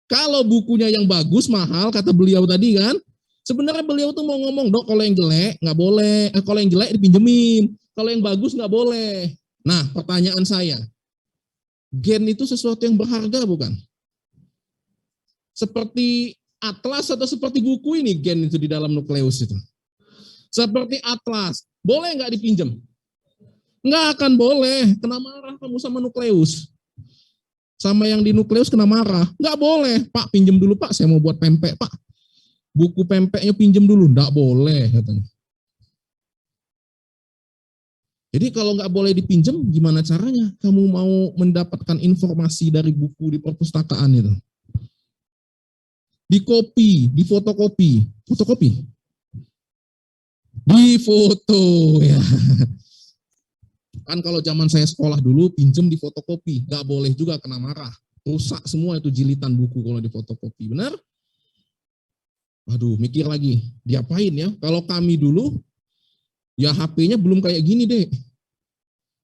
Kalau bukunya yang bagus, mahal, kata beliau tadi kan, sebenarnya beliau tuh mau ngomong, dok kalau yang jelek nggak boleh, kalau yang jelek dipinjemin, kalau yang bagus nggak boleh. Nah, pertanyaan saya, gen itu sesuatu yang berharga bukan? Seperti atlas atau seperti buku ini gen itu di dalam nukleus itu? seperti atlas. Boleh nggak dipinjam? Nggak akan boleh. Kena marah kamu sama nukleus. Sama yang di nukleus kena marah. Nggak boleh. Pak, pinjam dulu Pak, saya mau buat pempek Pak. Buku pempeknya pinjam dulu. Nggak boleh katanya. Jadi kalau nggak boleh dipinjam, gimana caranya kamu mau mendapatkan informasi dari buku di perpustakaan itu? Di copy, di fotokopi. Fotokopi? Di foto ya. Kan kalau zaman saya sekolah dulu, pinjam di fotokopi. Nggak boleh juga, kena marah. Rusak semua itu jilitan buku kalau di fotokopi. Benar? Aduh, mikir lagi. Diapain ya? Kalau kami dulu, ya HP-nya belum kayak gini deh.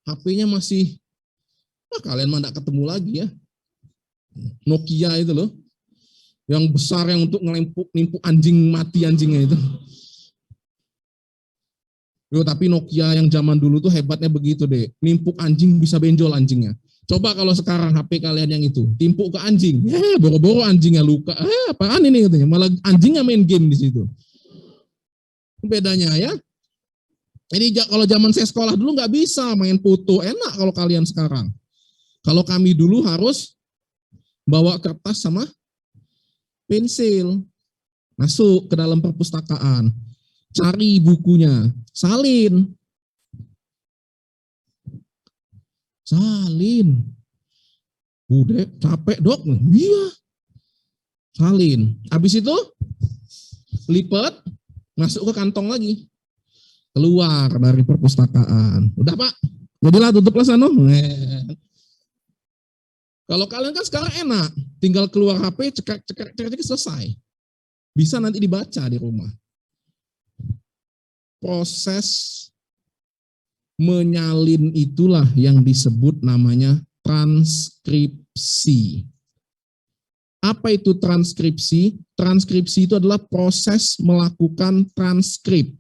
HP-nya masih, kalian mah nggak ketemu lagi ya. Nokia itu loh. Yang besar yang untuk nimpuk anjing mati anjingnya itu. Yo, tapi Nokia yang zaman dulu tuh hebatnya begitu deh. Nimpuk anjing bisa benjol anjingnya. Coba kalau sekarang HP kalian yang itu, timpuk ke anjing. Boro-boro anjingnya luka. Apaan ini katanya? Malah anjingnya main game di situ. Bedanya ya. Jadi kalau zaman saya sekolah dulu nggak bisa main foto, enak kalau kalian sekarang. Kalau kami dulu harus bawa kertas sama pensil, masuk ke dalam perpustakaan, cari bukunya, salin. Udah capek dok, iya. Salin. Habis itu lipat, masuk ke kantong lagi. Keluar dari perpustakaan. Udah Pak, jadilah tutuplah sana. Kalau kalian kan sekarang enak, tinggal keluar HP, cekak selesai. Bisa nanti dibaca di rumah. Proses menyalin itulah yang disebut namanya transkripsi. Apa itu transkripsi? Transkripsi itu adalah proses melakukan transkrip.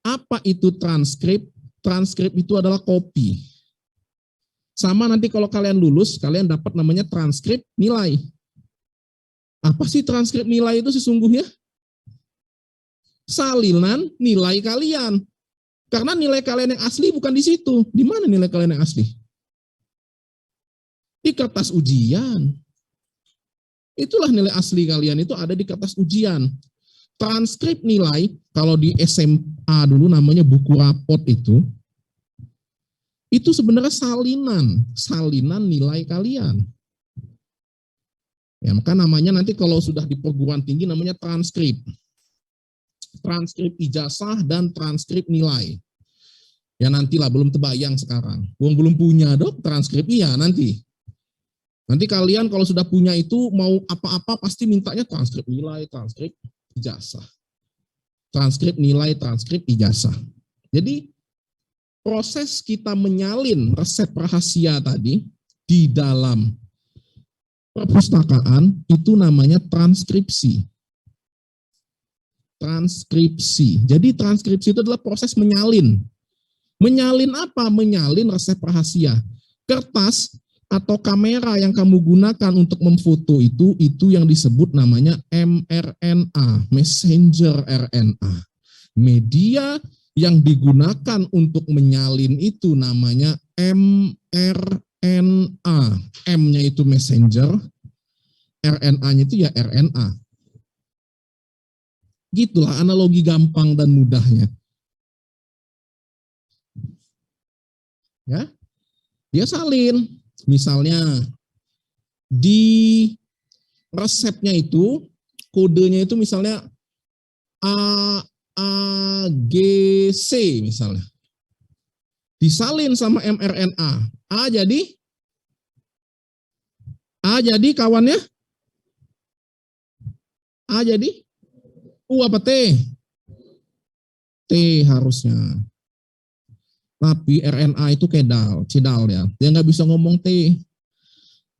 Apa itu transkrip? Transkrip itu adalah copy. Sama nanti kalau kalian lulus, kalian dapat namanya transkrip nilai. Apa sih transkrip nilai itu sesungguhnya? Salinan nilai kalian. Karena nilai kalian yang asli bukan di situ. Di mana nilai kalian yang asli? Di kertas ujian. Itulah nilai asli kalian, itu ada di kertas ujian. Transkrip nilai, kalau di SMA dulu namanya buku rapot itu sebenarnya salinan nilai kalian. Ya, maka namanya nanti kalau sudah di perguruan tinggi namanya transkrip. Transkrip ijazah dan transkrip nilai. Ya nantilah, belum terbayang sekarang. Belum punya dok transkrip, iya nanti. Nanti kalian kalau sudah punya itu mau apa-apa pasti mintanya transkrip nilai, transkrip ijazah. Transkrip nilai, transkrip ijazah. Jadi proses kita menyalin resep rahasia tadi di dalam perpustakaan itu namanya transkripsi. Transkripsi. Jadi transkripsi itu adalah proses menyalin. Menyalin apa? Menyalin resep rahasia. Kertas atau kamera yang kamu gunakan untuk memfoto itu yang disebut namanya mRNA, messenger RNA. Media yang digunakan untuk menyalin itu namanya mRNA. M-nya itu messenger, RNA-nya itu ya RNA. Gitulah analogi gampang dan mudahnya. Ya, dia salin. Misalnya di resepnya itu kodenya itu misalnya AGC misalnya. Disalin sama mRNA. A jadi kawannya? A jadi? U apa T? T harusnya. Tapi RNA itu cedal ya. Dia nggak bisa ngomong T.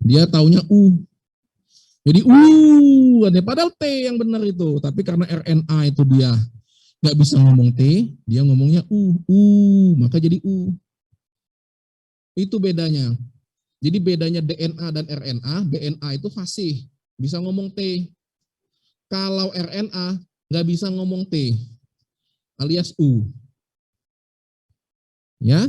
Dia taunya U. Jadi padahal T yang benar itu. Tapi karena RNA itu dia nggak bisa ngomong T, dia ngomongnya maka jadi U. Itu bedanya. Jadi bedanya DNA dan RNA, DNA itu fasih, bisa ngomong T. Kalau RNA nggak bisa ngomong T. alias U. Ya.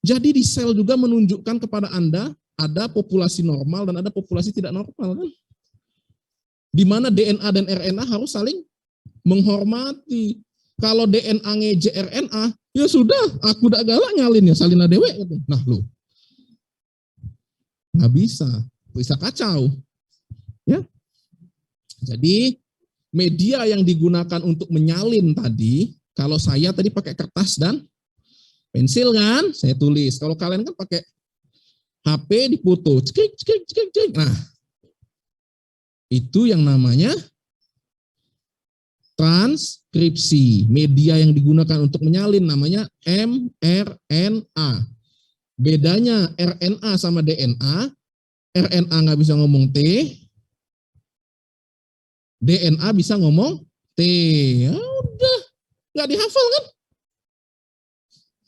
Jadi di sel juga menunjukkan kepada Anda ada populasi normal dan ada populasi tidak normal kan? Di mana DNA dan RNA harus saling menghormati. Kalau DNA ngeje RNA, ya sudah, aku udah galak nyalin ya salin adewe gitu. Nah lu, nggak bisa kacau. Ya, jadi media yang digunakan untuk menyalin tadi, kalau saya tadi pakai kertas dan pensil kan, saya tulis. Kalau kalian kan pakai HP dipoto, cekik, cekik, cekik, cekik. Nah, itu yang namanya transkripsi. Media yang digunakan untuk menyalin namanya mRNA. Bedanya RNA sama DNA, RNA nggak bisa ngomong T, DNA bisa ngomong T. Ya udah, nggak dihafal kan?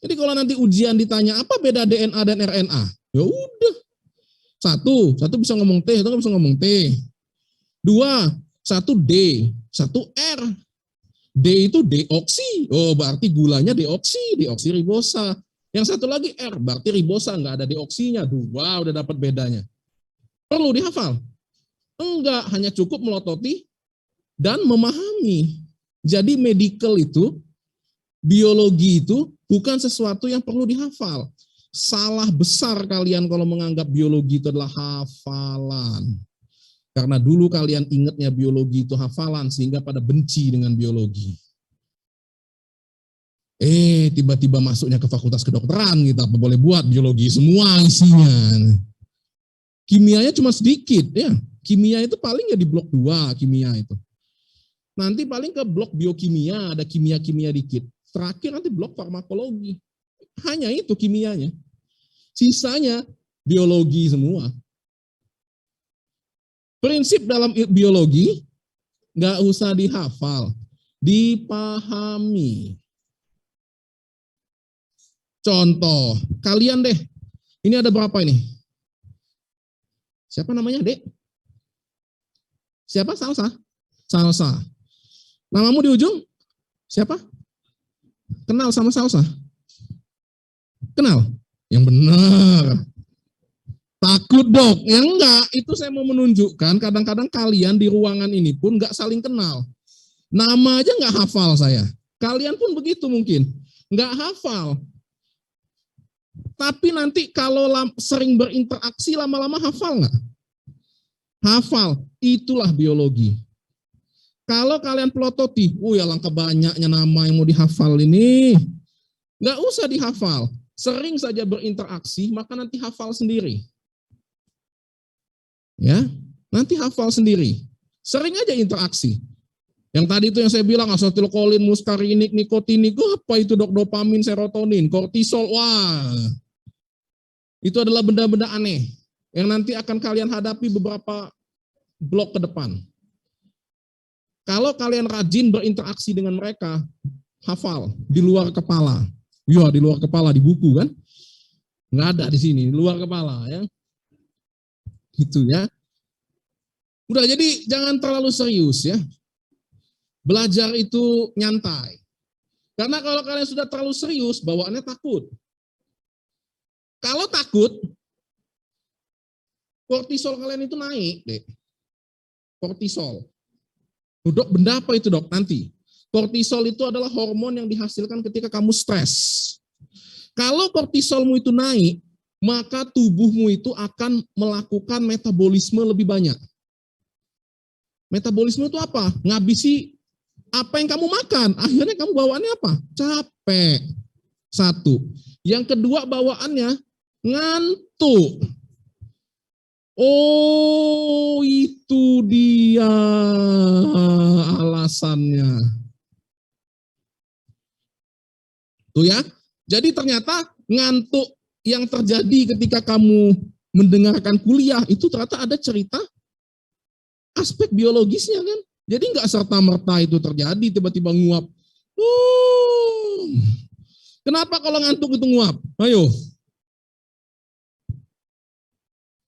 Jadi kalau nanti ujian ditanya apa beda DNA dan RNA, ya udah. Satu bisa ngomong T, satu nggak bisa ngomong T. Dua, satu D, satu R. D itu deoksi. Oh, berarti gulanya deoksi ribosa. Yang satu lagi R, berarti ribosa, nggak ada deoksinya. Dua, udah dapat bedanya. Perlu dihafal? Enggak, hanya cukup melototi dan memahami. Jadi medical itu, biologi itu bukan sesuatu yang perlu dihafal. Salah besar kalian kalau menganggap biologi itu adalah hafalan. Karena dulu kalian ingatnya biologi itu hafalan sehingga pada benci dengan biologi. Tiba-tiba masuknya ke fakultas kedokteran gitu, apa boleh buat biologi semua isinya. Kimianya cuma sedikit ya. Kimia itu paling ya di blok 2 kimia itu. Nanti paling ke blok biokimia, ada kimia-kimia dikit. Terakhir nanti blok farmakologi. Hanya itu kimianya. Sisanya biologi semua. Prinsip dalam biologi nggak usah dihafal, dipahami. Contoh, kalian deh, ini ada berapa ini? Siapa namanya, Dek? Siapa? Salsa. Namamu di ujung? Siapa? Kenal sama Salsa? Kenal? Yang benar. Takut dok, ya enggak, itu saya mau menunjukkan kadang-kadang kalian di ruangan ini pun enggak saling kenal. Nama aja enggak hafal saya. Kalian pun begitu mungkin, enggak hafal. Tapi nanti kalau sering berinteraksi lama-lama hafal enggak? Hafal, itulah biologi. Kalau kalian pelototi, ya langkah banyaknya nama yang mau dihafal ini. Enggak usah dihafal, sering saja berinteraksi, maka nanti hafal sendiri. Ya, nanti hafal sendiri. Sering aja interaksi. Yang tadi itu yang saya bilang asetilkolin, muskarinik, nikotinik, apa itu dok, dopamin, serotonin, kortisol, wah. Itu adalah benda-benda aneh yang nanti akan kalian hadapi beberapa blok ke depan. Kalau kalian rajin berinteraksi dengan mereka, hafal di luar kepala. Ya, di luar kepala di buku kan? Nggak ada di sini, di luar kepala ya. Gitu ya. Udah, jadi jangan terlalu serius ya. Belajar itu nyantai. Karena kalau kalian sudah terlalu serius, bawaannya takut. Kalau takut, kortisol kalian itu naik, deh. Kortisol. Dok, benda apa itu dok? Nanti. Kortisol itu adalah hormon yang dihasilkan ketika kamu stres. Kalau kortisolmu itu naik, maka tubuhmu itu akan melakukan metabolisme lebih banyak. Metabolisme itu apa? Ngabisi apa yang kamu makan. Akhirnya kamu bawaannya apa? Capek. Satu. Yang kedua bawaannya ngantuk. Oh, itu dia alasannya. Tuh ya. Jadi ternyata ngantuk yang terjadi ketika kamu mendengarkan kuliah itu ternyata ada cerita aspek biologisnya kan. Jadi nggak serta-merta itu terjadi tiba-tiba nguap. Kenapa kalau ngantuk itu nguap? Ayo.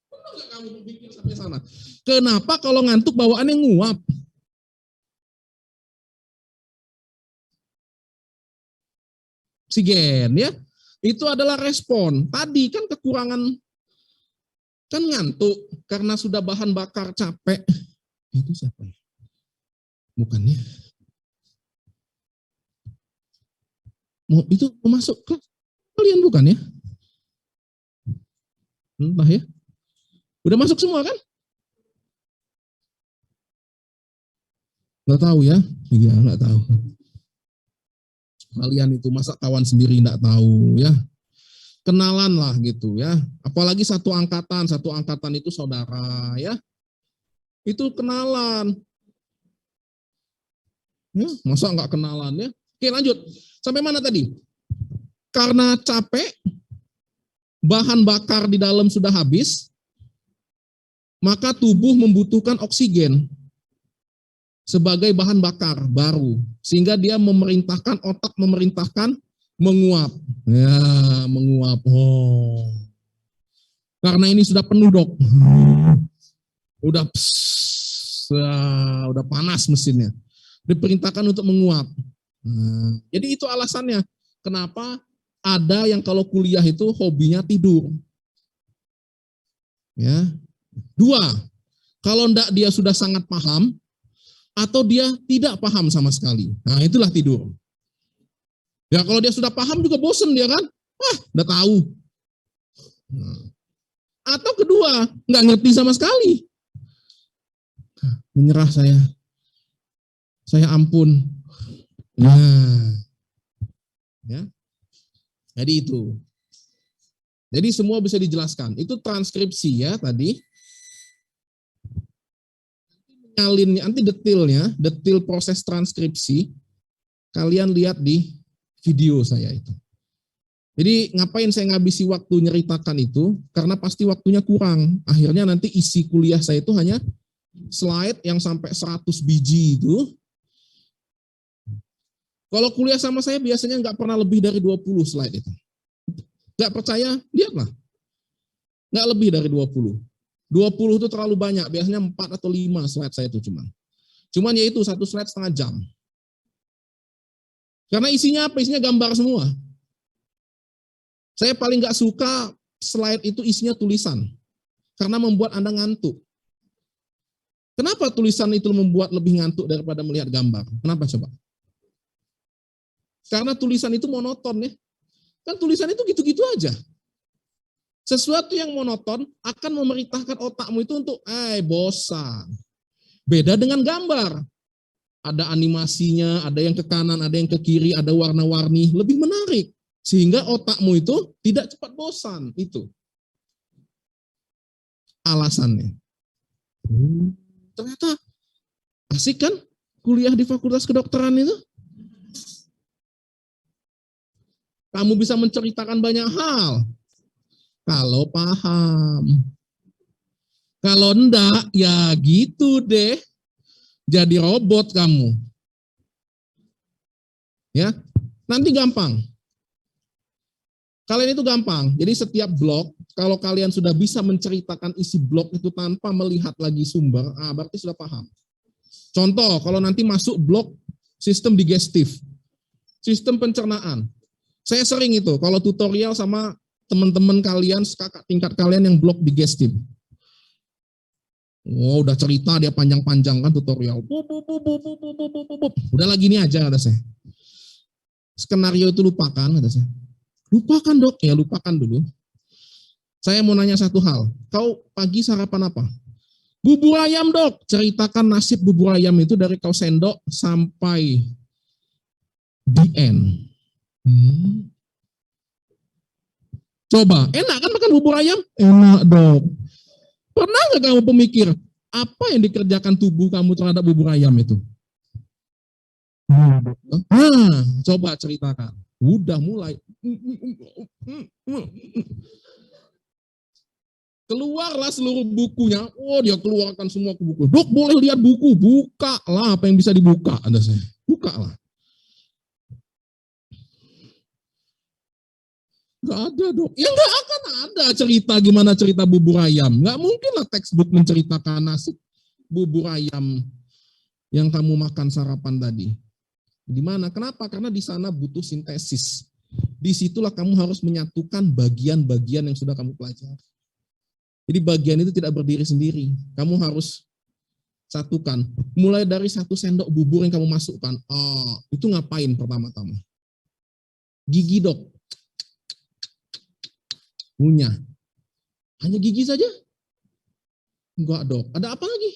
Pernah nggak kamu berpikir sampai sana? Kenapa kalau ngantuk bawaannya nguap? oksigen ya. Itu adalah respon. Tadi kan kekurangan, kan ngantuk karena sudah bahan bakar capek. Itu siapa ya? Bukannya. Itu mau masuk ke kalian bukan ya? Entah ya. Udah masuk semua kan? Nggak tahu ya? Iya, nggak tahu. Kalian itu masa kawan sendiri nggak tahu ya? Kenalan lah gitu ya. Apalagi satu angkatan itu saudara ya. Itu kenalan. Ya, masa nggak kenalan ya? Oke lanjut. Sampai mana tadi? Karena capek, bahan bakar di dalam sudah habis, maka tubuh membutuhkan oksigen sebagai bahan bakar baru. Sehingga dia memerintahkan, otak memerintahkan menguap. Ya, menguap. Oh. Karena ini sudah penuh, Dok. Udah panas mesinnya. Diperintahkan untuk menguap. Jadi itu alasannya. Kenapa ada yang kalau kuliah itu hobinya tidur. Ya. 2, kalau enggak dia sudah sangat paham, atau dia tidak paham sama sekali. Nah itulah tidur. Ya kalau dia sudah paham juga bosen dia kan. Udah tahu. Atau kedua, nggak ngerti sama sekali. Menyerah saya. Saya ampun. Nah, ya. Jadi itu. Jadi semua bisa dijelaskan. Itu transkripsi ya tadi. Nanti detail proses transkripsi, kalian lihat di video saya itu. Jadi ngapain saya ngabisi waktu nyeritakan itu, karena pasti waktunya kurang. Akhirnya nanti isi kuliah saya itu hanya slide yang sampai 100 biji itu. Kalau kuliah sama saya biasanya nggak pernah lebih dari 20 slide itu. Nggak percaya, lihatlah. Nggak lebih dari 20. 20 itu terlalu banyak, biasanya 4 atau 5 slide saya itu cuman ya itu 1 slide setengah jam. Karena isinya apa? Isinya gambar semua. Saya paling nggak suka slide itu isinya tulisan, karena membuat Anda ngantuk. Kenapa tulisan itu membuat lebih ngantuk daripada melihat gambar? Kenapa coba? Karena tulisan itu monoton ya. Kan tulisan itu gitu-gitu aja. Sesuatu yang monoton akan memerintahkan otakmu itu untuk bosan. Beda dengan gambar. Ada animasinya, ada yang ke kanan, ada yang ke kiri, ada warna-warni, lebih menarik. Sehingga otakmu itu tidak cepat bosan. Itu alasannya. Ternyata asik kan kuliah di Fakultas Kedokteran itu? Kamu bisa menceritakan banyak hal. Kalau paham. Kalau enggak, ya gitu deh. Jadi robot kamu. Ya, nanti gampang. Kalian itu gampang. Jadi setiap blok, kalau kalian sudah bisa menceritakan isi blok itu tanpa melihat lagi sumber, berarti sudah paham. Contoh, kalau nanti masuk blok sistem digestif, sistem pencernaan. Saya sering itu, kalau tutorial sama teman-teman kalian, kakak tingkat kalian yang blok digestif. Oh, udah cerita dia panjang-panjang kan tutorial. Udah lagi ini aja kata saya. Skenario itu lupakan kata saya. Lupakan Dok, ya lupakan dulu. Saya mau nanya satu hal. Kau pagi sarapan apa? Bubur ayam Dok. Ceritakan nasib bubur ayam itu dari kau sendok sampai the end. Coba, enak kan makan bubur ayam? Enak Dok. Pernah nggak kamu pemikir apa yang dikerjakan tubuh kamu terhadap bubur ayam itu? Coba ceritakan. Udah mulai. Keluarlah seluruh bukunya. Oh, dia keluarkan semua buku. Dok, boleh lihat buku? Buka lah apa yang bisa dibuka. Ada saya. Buka lah. Nggak ada Dok. Ya nggak akan ada cerita gimana cerita bubur ayam. Nggak mungkin lah textbook menceritakan nasib bubur ayam yang kamu makan sarapan tadi. Di mana? Kenapa? Karena di sana butuh sintesis. Disitulah kamu harus menyatukan bagian-bagian yang sudah kamu pelajari. Jadi bagian itu tidak berdiri sendiri. Kamu harus satukan. Mulai dari 1 sendok bubur yang kamu masukkan. Itu ngapain pertama-tama? Gigi dok. Ngunyah. Hanya gigi saja? Enggak dok. Ada apa lagi?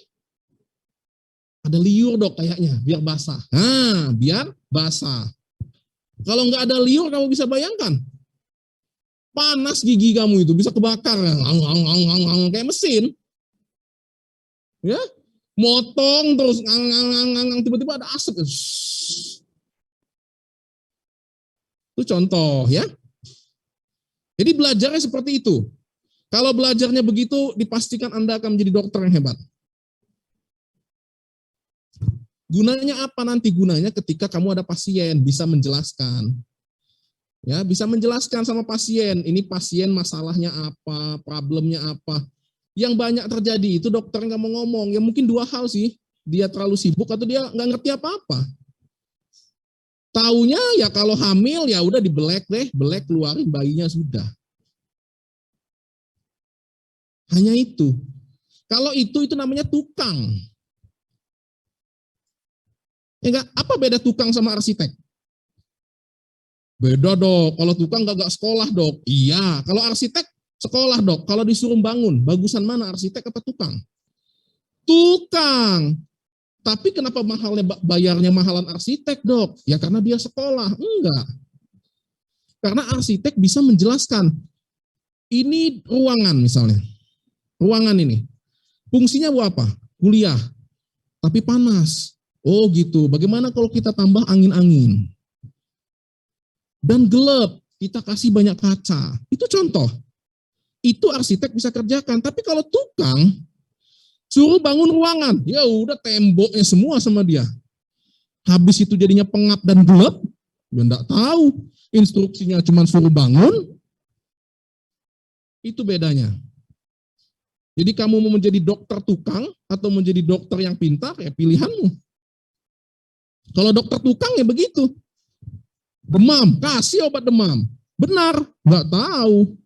Ada liur dok kayaknya, biar basah. Biar basah. Kalau nggak ada liur, kamu bisa bayangkan. Panas gigi kamu itu, bisa kebakar. Kayak mesin. Ya, motong terus, tiba-tiba ada asap. Itu contoh ya. Jadi belajarnya seperti itu. Kalau belajarnya begitu, dipastikan Anda akan menjadi dokter yang hebat. Gunanya apa nanti? Gunanya ketika kamu ada pasien, bisa menjelaskan. Ya, bisa menjelaskan sama pasien, ini pasien masalahnya apa, problemnya apa. Yang banyak terjadi itu dokter nggak mau ngomong. Ya mungkin 2 hal sih, dia terlalu sibuk atau dia nggak ngerti apa-apa. Taunya ya kalau hamil ya udah dibelek deh, belek keluarin bayinya sudah. Hanya itu. Kalau itu namanya tukang. Enggak, apa beda tukang sama arsitek? Beda dok, kalau tukang gak sekolah dok. Iya, kalau arsitek sekolah dok. Kalau disuruh bangun, bagusan mana arsitek apa tukang? Tukang. Tapi kenapa bayarnya mahalan arsitek dok? Ya karena dia sekolah. Enggak. Karena arsitek bisa menjelaskan. Ini ruangan misalnya. Ruangan ini. Fungsinya buat apa? Kuliah. Tapi panas. Oh gitu, bagaimana kalau kita tambah angin-angin? Dan gelap, kita kasih banyak kaca. Itu contoh. Itu arsitek bisa kerjakan. Tapi kalau tukang, suruh bangun ruangan. Ya udah temboknya semua sama dia. Habis itu jadinya pengap dan gelap. Ya enggak tahu. Instruksinya cuma suruh bangun. Itu bedanya. Jadi kamu mau menjadi dokter tukang atau menjadi dokter yang pintar, ya pilihanmu. Kalau dokter tukang ya begitu. Demam, kasih obat demam. Benar, nggak tahu.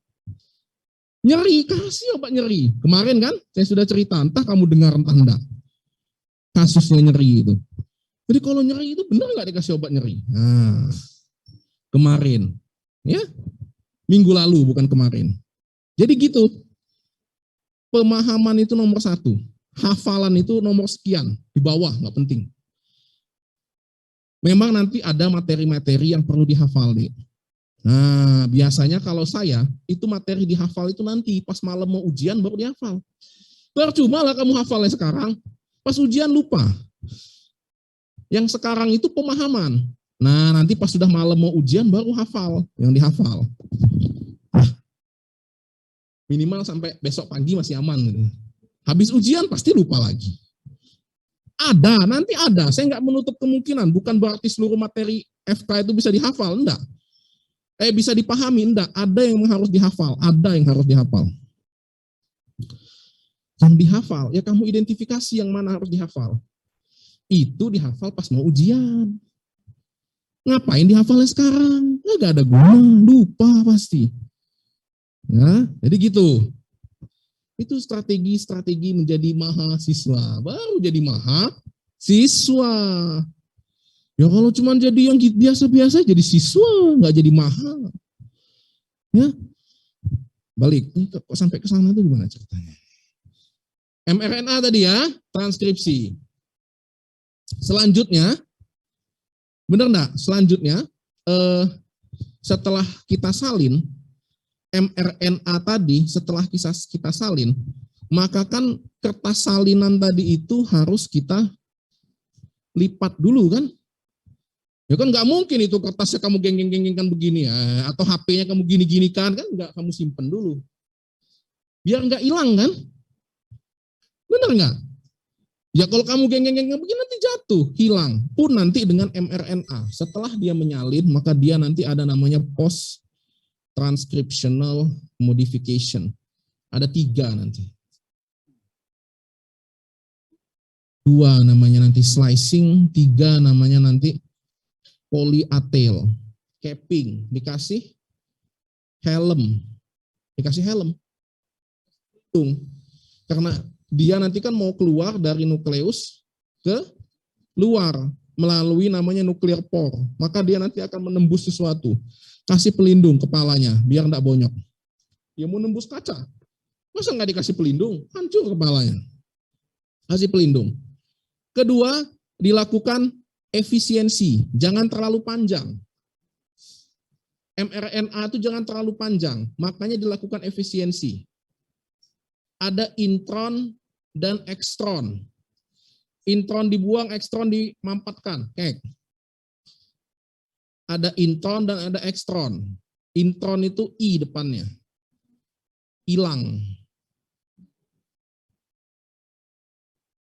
Nyeri, kasih obat nyeri. Kemarin kan saya sudah cerita, entah kamu dengar entah enggak. Kasusnya nyeri itu. Jadi kalau nyeri itu benar nggak dikasih obat nyeri? Nah, kemarin. Ya, minggu lalu bukan kemarin. Jadi gitu. Pemahaman itu nomor 1. Hafalan itu nomor sekian. Di bawah, nggak penting. Memang nanti ada materi-materi yang perlu dihafal nih. Nah, biasanya kalau saya, itu materi dihafal itu nanti pas malam mau ujian baru dihafal. Percuma lah kamu hafalnya sekarang, pas ujian lupa. Yang sekarang itu pemahaman. Nah, nanti pas sudah malam mau ujian baru hafal, yang dihafal. Minimal sampai besok pagi masih aman. Habis ujian pasti lupa lagi. Ada, nanti ada. Saya nggak menutup kemungkinan. Bukan berarti seluruh materi FK itu bisa dihafal, enggak. Bisa dipahami, enggak. Ada yang harus dihafal, ada yang harus dihafal. Yang dihafal, ya kamu identifikasi yang mana harus dihafal. Itu dihafal pas mau ujian. Ngapain dihafalnya sekarang? Nggak ada guna, lupa pasti. Ya, jadi gitu. Itu strategi menjadi mahasiswa. Baru jadi mahasiswa. Ya kalau cuma jadi yang biasa-biasa jadi siswa, nggak jadi mahal. Ya, balik. Ini kok sampai ke sana tuh gimana ceritanya? mRNA tadi ya, transkripsi. Selanjutnya, benar enggak? Selanjutnya, setelah kita salin, mRNA tadi setelah kita salin, maka kan kertas salinan tadi itu harus kita lipat dulu kan? Ya kan nggak mungkin itu kertasnya kamu geng-geng-gengkan begini ya, atau HP-nya kamu gini-gini kan nggak kamu simpen dulu. Biar nggak hilang kan? Benar nggak? Ya kalau kamu geng-geng-geng begini nanti jatuh, hilang. Pun nanti dengan mRNA, setelah dia menyalin, maka dia nanti ada namanya post transcriptional modification. Ada 3 nanti. 2 namanya nanti slicing, 3 namanya nanti poly A tail. capping, dikasih helm. Dikasih helm. Karena dia nanti kan mau keluar dari nukleus ke luar melalui namanya nuclear pore. Maka dia nanti akan menembus sesuatu. Kasih pelindung kepalanya biar enggak bonyok. Dia mau nembus kaca. Masa nggak dikasih pelindung? Hancur kepalanya. Kasih pelindung. Kedua, dilakukan efisiensi. Jangan terlalu panjang. mRNA itu jangan terlalu panjang. Makanya dilakukan efisiensi. Ada intron dan ekstron. Intron dibuang, ekstron dimampatkan. Kayak. Ada intron dan ada ekstron. Intron itu I depannya. Hilang.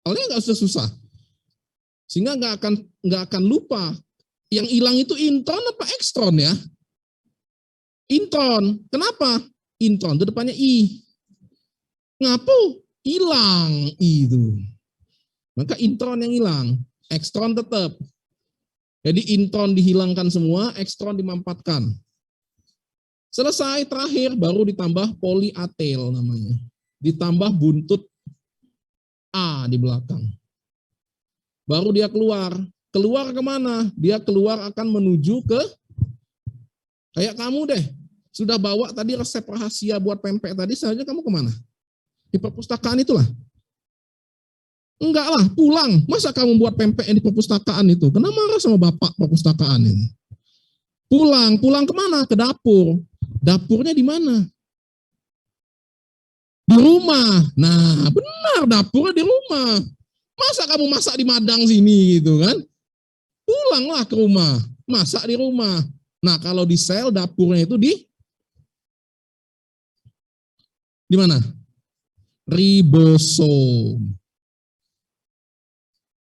Soalnya nggak usah susah. Sehingga nggak akan lupa. Yang hilang itu intron apa ekstron ya? Intron. Kenapa? Intron itu depannya I. Ngapu? Hilang I itu. Maka intron yang hilang. Ekstron tetap. Jadi intron dihilangkan semua, ekstron dimampatkan. Selesai, terakhir baru ditambah polyatel namanya. Ditambah buntut A di belakang. Baru dia keluar. Keluar kemana? Dia keluar akan menuju ke, kayak kamu deh, sudah bawa tadi resep rahasia buat pempek tadi, seharusnya kamu kemana? Di perpustakaan itulah. Enggak lah, pulang. Masa kamu buat pempek di perpustakaan itu? Kena marah sama bapak perpustakaan itu. Pulang kemana? Ke dapur. Dapurnya di mana? Di rumah. Nah, benar, dapurnya di rumah. Masa kamu masak di madang sini gitu kan? Pulanglah ke rumah, masak di rumah. Nah, kalau di sel dapurnya itu di mana? Ribosom.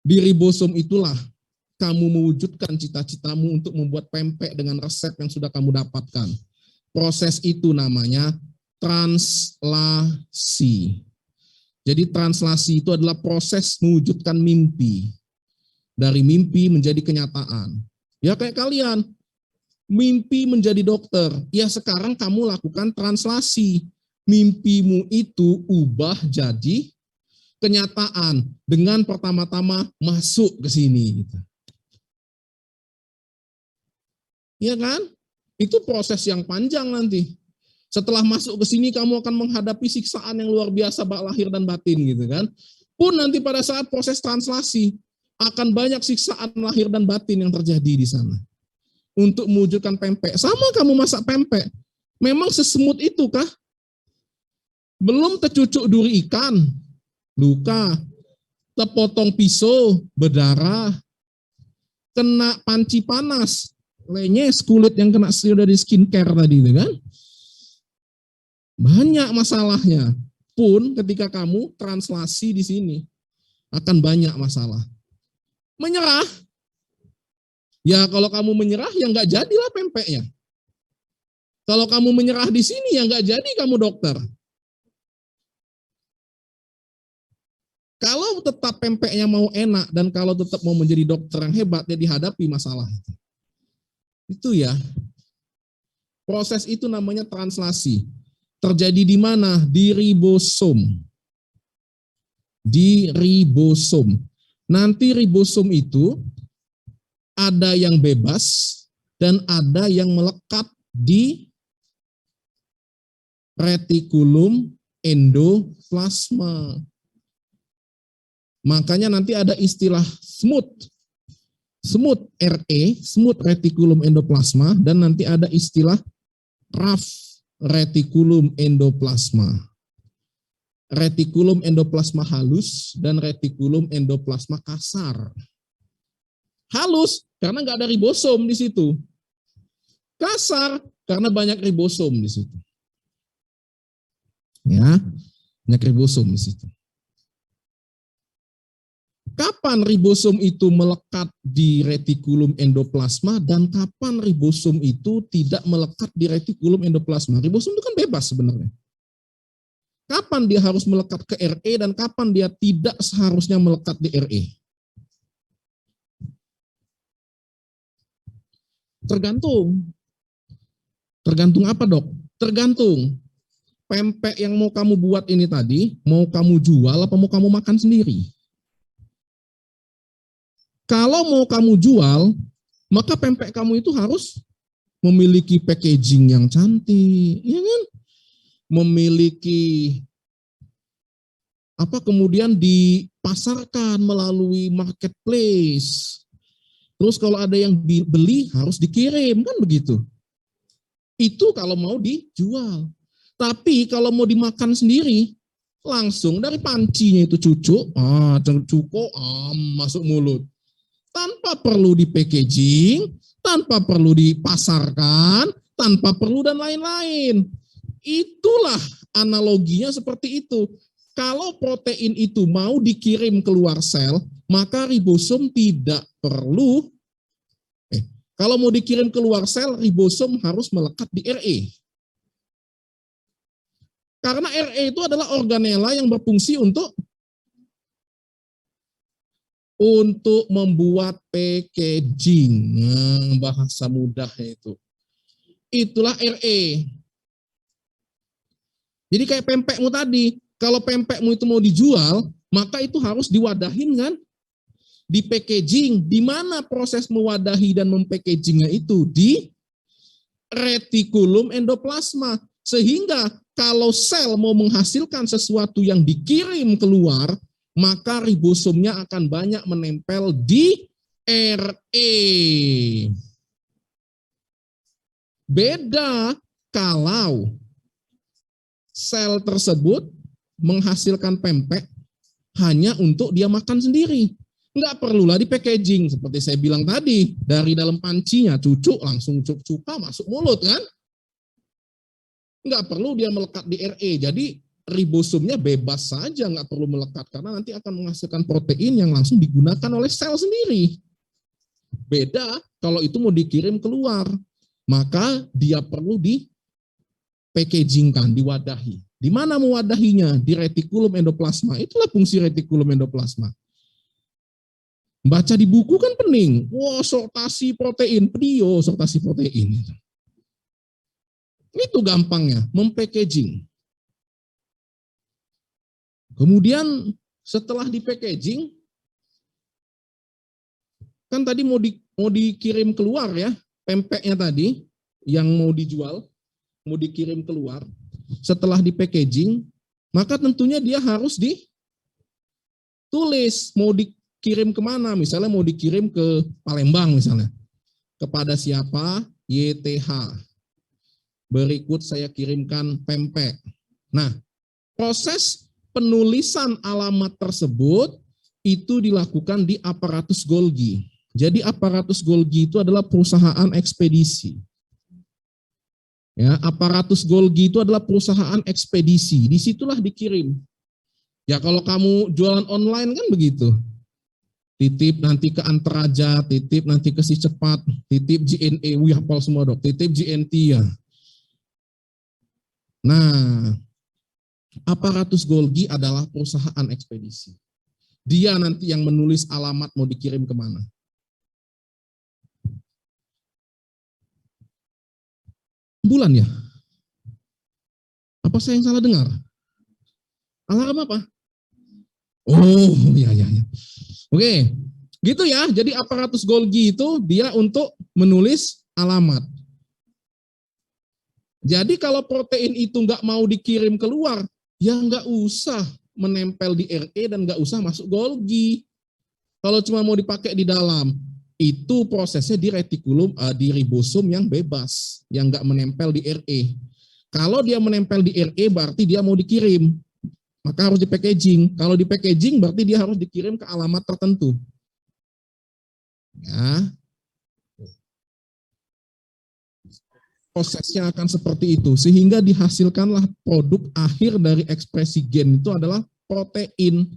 Di ribosom itulah kamu mewujudkan cita-citamu untuk membuat pempek dengan resep yang sudah kamu dapatkan. Proses itu namanya translasi. Jadi translasi itu adalah proses mewujudkan mimpi. Dari mimpi menjadi kenyataan. Ya kayak kalian, mimpi menjadi dokter. Ya sekarang kamu lakukan translasi. Mimpimu itu ubah jadi kenyataan dengan pertama-tama masuk ke sini. Ya kan? Itu proses yang panjang nanti. Setelah masuk ke sini kamu akan menghadapi siksaan yang luar biasa bak lahir dan batin gitu kan. Pun nanti pada saat proses translasi akan banyak siksaan lahir dan batin yang terjadi di sana. Untuk mewujudkan pempek. Sama kamu masak pempek. Memang sesemut itu kah? Belum tercucuk duri ikan, luka. Terpotong pisau, berdarah. Kena panci panas, lenyes kulit yang kena dari skincare tadi itu kan. Banyak masalahnya. Pun ketika kamu translasi di sini akan banyak masalah. Menyerah. Ya kalau kamu menyerah ya nggak jadilah pempeknya. Kalau kamu menyerah di sini ya nggak jadi kamu dokter. Kalau tetap pempeknya mau enak dan kalau tetap mau menjadi dokter yang hebat, ya dihadapi masalah itu. Itu ya. Proses itu namanya translasi. Terjadi di mana? Di ribosom. Di ribosom. Nanti ribosom itu ada yang bebas dan ada yang melekat di retikulum endoplasma. Makanya nanti ada istilah SMUT. SMUT RE, SMUT retikulum endoplasma, dan nanti ada istilah RAF, retikulum endoplasma. Retikulum endoplasma halus dan retikulum endoplasma kasar. Halus karena nggak ada ribosom di situ. Kasar karena banyak ribosom di situ. Ya, banyak ribosom di situ. Kapan ribosom itu melekat di retikulum endoplasma dan kapan ribosom itu tidak melekat di retikulum endoplasma? Ribosom itu kan bebas sebenarnya. Kapan dia harus melekat ke RE dan kapan dia tidak seharusnya melekat di RE? Tergantung. Tergantung apa, Dok? Tergantung. Pempek yang mau kamu buat ini tadi, mau kamu jual apa mau kamu makan sendiri? Kalau mau kamu jual, maka pempek kamu itu harus memiliki packaging yang cantik, ya kan? Memiliki apa, kemudian dipasarkan melalui marketplace. Terus kalau ada yang beli harus dikirim, kan begitu. Itu kalau mau dijual. Tapi kalau mau dimakan sendiri, langsung dari pancinya itu cucuk, masuk mulut. Tanpa perlu di packaging, tanpa perlu dipasarkan, tanpa perlu dan lain-lain. Itulah analoginya seperti itu. Kalau protein itu mau dikirim keluar sel, maka ribosom tidak perlu. Kalau mau dikirim keluar sel, ribosom harus melekat di RE. Karena RE itu adalah organela yang berfungsi untuk membuat packaging. Bahasa mudahnya itu. Itulah RE. Jadi kayak pempekmu tadi, kalau pempekmu itu mau dijual, maka itu harus diwadahin kan? Di packaging. Di mana proses mewadahi dan mempackagingnya itu? Di retikulum endoplasma. Sehingga kalau sel mau menghasilkan sesuatu yang dikirim keluar, maka ribosomnya akan banyak menempel di RE. Beda kalau sel tersebut menghasilkan pempek hanya untuk dia makan sendiri. Nggak perlulah di packaging. Seperti saya bilang tadi, dari dalam pancinya, cucuk, langsung cupa masuk mulut kan. Nggak perlu dia melekat di RE. Jadi ribosomnya bebas saja, nggak perlu melekat. Karena nanti akan menghasilkan protein yang langsung digunakan oleh sel sendiri. Beda kalau itu mau dikirim keluar. Maka dia perlu di packagingkan, diwadahi. Di mana mewadahinya? Di retikulum endoplasma. Itulah fungsi retikulum endoplasma. Baca di buku kan pening. Wah, sortasi protein, pedio sortasi protein. Itu gampangnya, mempackaging. Kemudian setelah di packaging, kan tadi mau dikirim keluar ya, pempeknya tadi yang mau dijual, mau dikirim keluar. Setelah di packaging, maka tentunya dia harus ditulis mau dikirim kemana. Misalnya mau dikirim ke Palembang misalnya, kepada siapa? YTH. Berikut saya kirimkan pempek. Nah, proses penulisan alamat tersebut itu dilakukan di aparatus Golgi. Jadi aparatus Golgi itu adalah perusahaan ekspedisi. Ya, aparatus Golgi itu adalah perusahaan ekspedisi. Disitulah dikirim. Ya kalau kamu jualan online kan begitu. Titip nanti ke Antaraja, titip nanti ke Si Cepat, titip JNE, hafal semua dok, titip JNT ya. Nah, aparatus Golgi adalah perusahaan ekspedisi. Dia nanti yang menulis alamat mau dikirim kemana. Bulan ya? Apa saya yang salah dengar? Alarm apa? Oh, ya. Oke, gitu ya. Jadi aparatus Golgi itu dia untuk menulis alamat. Jadi kalau protein itu nggak mau dikirim keluar, ya nggak usah menempel di RE dan nggak usah masuk Golgi. Kalau cuma mau dipakai di dalam, itu prosesnya di retikulum, di ribosom yang bebas, yang nggak menempel di RE. Kalau dia menempel di RE berarti dia mau dikirim, maka harus di packaging. Kalau di packaging berarti dia harus dikirim ke alamat tertentu. Ya. Prosesnya akan seperti itu, sehingga dihasilkanlah produk akhir dari ekspresi gen itu adalah protein.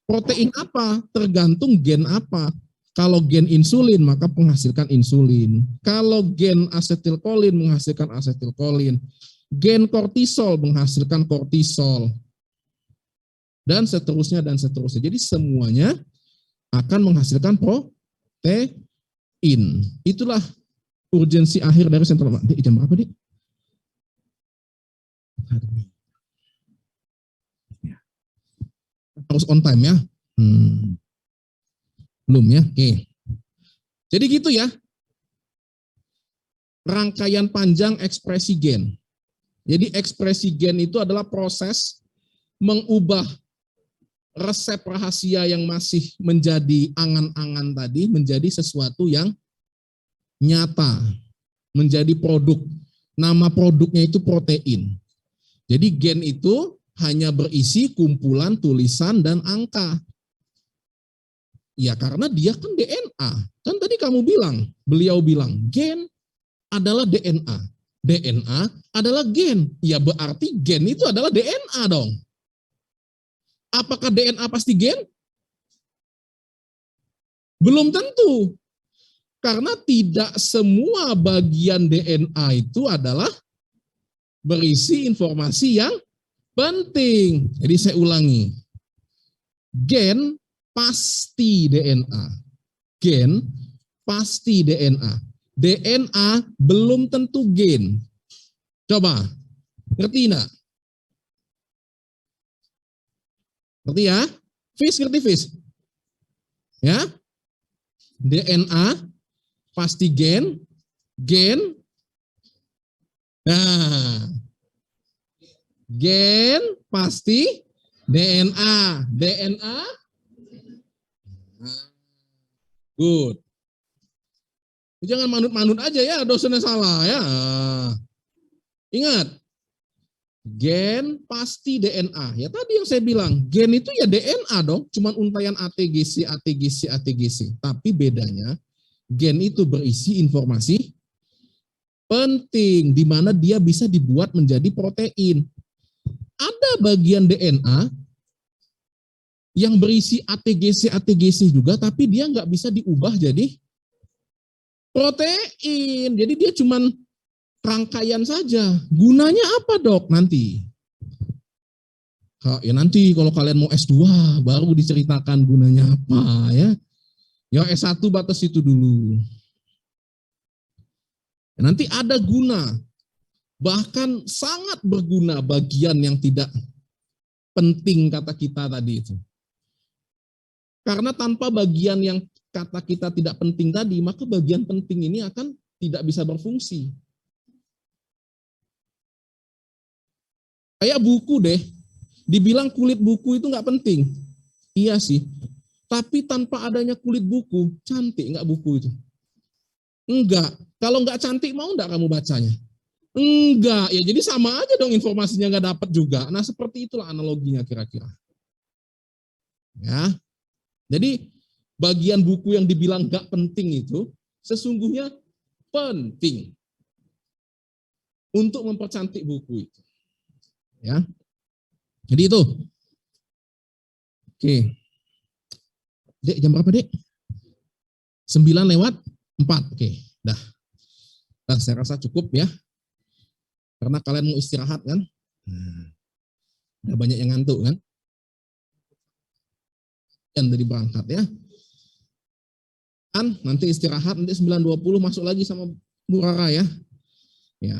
Protein apa? Tergantung gen apa. Kalau gen insulin, maka menghasilkan insulin. Kalau gen asetilkolin, menghasilkan asetilkolin. Gen kortisol, menghasilkan kortisol. Dan seterusnya, dan seterusnya. Jadi semuanya akan menghasilkan protein. Itulah urgensi akhir dari sentral. Dek, jam berapa, Dek? Harus on time ya. Belum ya? Oke. Jadi gitu ya. Rangkaian panjang ekspresi gen. Jadi ekspresi gen itu adalah proses mengubah resep rahasia yang masih menjadi angan-angan tadi menjadi sesuatu yang nyata, menjadi produk. Nama produknya itu protein. Jadi gen itu hanya berisi kumpulan tulisan dan angka. Ya karena dia kan DNA. Kan tadi beliau bilang gen adalah DNA. DNA adalah gen. Ya berarti gen itu adalah DNA dong. Apakah DNA pasti gen? Belum tentu. Karena tidak semua bagian DNA itu adalah berisi informasi yang penting. Jadi saya ulangi. Gen pasti DNA. Gen pasti DNA. DNA belum tentu gen. Coba, ngerti enggak? Ngerti ya? Ngerti Fis? Ya? DNA pasti gen. Nah, gen pasti DNA. Good. Jangan manut-manut aja ya, dosennya salah ya. Ingat, gen pasti DNA. Ya tadi yang saya bilang, gen itu ya DNA dong, cuman untaian ATGC. Tapi bedanya, gen itu berisi informasi penting, di mana dia bisa dibuat menjadi protein. Ada bagian DNA yang berisi ATGC juga, tapi dia nggak bisa diubah jadi protein. Jadi dia cuman rangkaian saja. Gunanya apa, Dok? Nanti. Ya nanti kalau kalian mau S2 baru diceritakan gunanya apa ya. Ya S1 batas itu dulu. Nanti ada guna. Bahkan sangat berguna bagian yang tidak penting kata kita tadi itu. Karena tanpa bagian yang kata kita tidak penting tadi, maka bagian penting ini akan tidak bisa berfungsi. Kayak buku deh, dibilang kulit buku itu nggak penting. Iya sih, tapi tanpa adanya kulit buku, cantik nggak buku itu? Enggak. Kalau nggak cantik, mau nggak kamu bacanya? Enggak. Ya jadi sama aja dong, informasinya nggak dapat juga. Nah seperti itulah analoginya kira-kira. Ya, jadi bagian buku yang dibilang nggak penting itu sesungguhnya penting untuk mempercantik buku itu. Ya, jadi itu. Oke. Dek, jam berapa, Dek? 9:04. Oke, dah. Nah, saya rasa cukup ya. Karena kalian mau istirahat kan? Ada banyak yang ngantuk kan? Yang dari berangkat ya. Nanti istirahat, nanti 9:20 masuk lagi sama Bu Rara ya. Ya.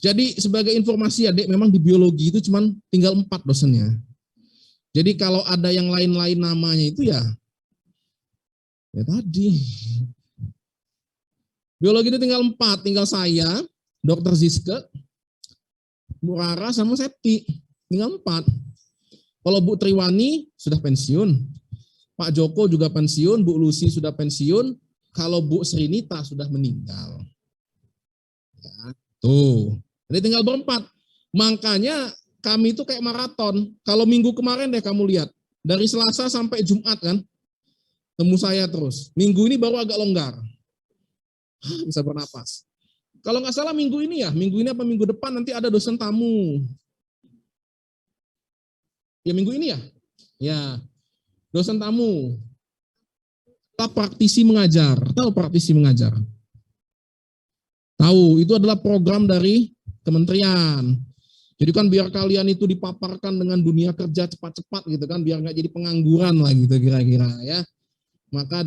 Jadi sebagai informasi ya, Dek, memang di biologi itu cuman tinggal 4 dosennya. Jadi kalau ada yang lain-lain namanya itu ya tadi. Biologi itu tinggal 4, tinggal saya, Dr. Ziske, Bu Rara sama Septi. Tinggal 4. Kalau Bu Triwani sudah pensiun. Pak Joko juga pensiun, Bu Lucy sudah pensiun, kalau Bu Srinita sudah meninggal. Ya, tuh, jadi tinggal berempat. Makanya kami itu kayak maraton. Kalau minggu kemarin deh kamu lihat, dari Selasa sampai Jumat kan, temu saya terus. Minggu ini baru agak longgar, bisa bernapas. Kalau nggak salah minggu ini apa minggu depan nanti ada dosen tamu. Ya minggu ini ya? Ya. Dosen tamu, praktisi mengajar. Tahu praktisi mengajar? Tahu, itu adalah program dari kementerian. Jadi kan biar kalian itu dipaparkan dengan dunia kerja cepat-cepat gitu kan, biar nggak jadi pengangguran lah gitu kira-kira ya. Maka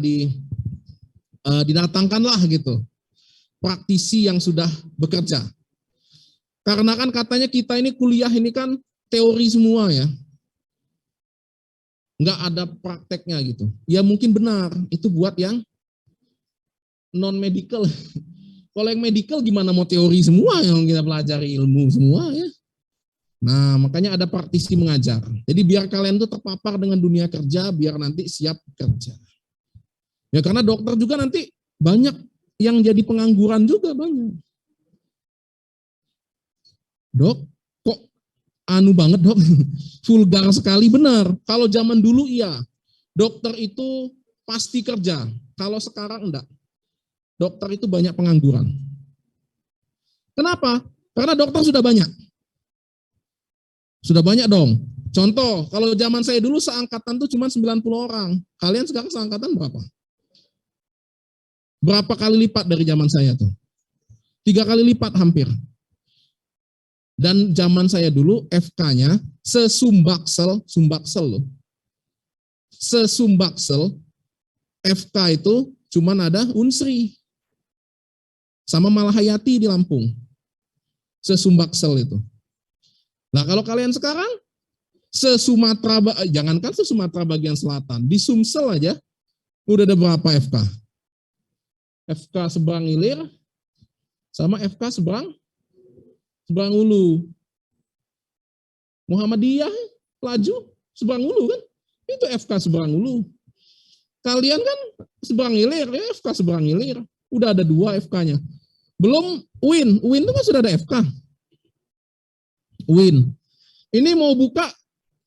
didatangkanlah gitu. praktisi yang sudah bekerja. Karena kan katanya kita ini kuliah ini kan teori semua ya. Nggak ada prakteknya gitu. Ya mungkin benar, itu buat yang non-medical. Kalau yang medical gimana mau teori semua yang kita pelajari ilmu semua ya. Nah, makanya ada praktisi mengajar. Jadi biar kalian tuh terpapar dengan dunia kerja, biar nanti siap kerja. Ya karena dokter juga nanti banyak yang jadi pengangguran juga banyak. Dok, kok anu banget dok? Vulgar sekali benar. Kalau zaman dulu iya, dokter itu pasti kerja. Kalau sekarang enggak. Dokter itu banyak pengangguran. Kenapa? Karena dokter sudah banyak. Sudah banyak dong. Contoh, kalau zaman saya dulu seangkatan tuh cuma 90 orang. Kalian sekarang seangkatan berapa? Berapa kali lipat dari zaman saya tuh? 3 kali lipat hampir. Dan zaman saya dulu FK-nya sesumbaksel loh. Sesumbaksel FK itu cuman ada Unsri sama Malahayati di Lampung. Sesumbaksel itu. Nah kalau kalian sekarang jangankan se-Sumatera bagian selatan, di Sumsel aja udah ada berapa FK? FK seberang Ilir sama FK seberang Ulu. Muhammadiyah Laju seberang Ulu kan? Itu FK seberang Ulu. Kalian kan seberang Ilir, ya FK seberang Ilir. Udah ada 2 FK-nya. Belum UIN itu kan sudah ada FK. UIN. Ini mau buka,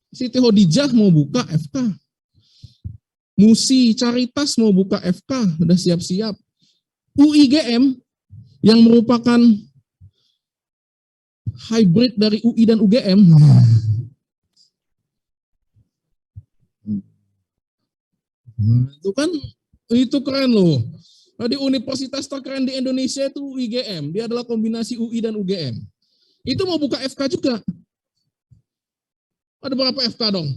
Siti Hodijah mau buka FK. Musi Caritas mau buka FK, udah siap-siap. UIGM yang merupakan hybrid dari UI dan UGM. Itu keren loh. Di universitas terkeren di Indonesia itu UIGM. Dia adalah kombinasi UI dan UGM. Itu mau buka FK juga. Ada berapa FK dong?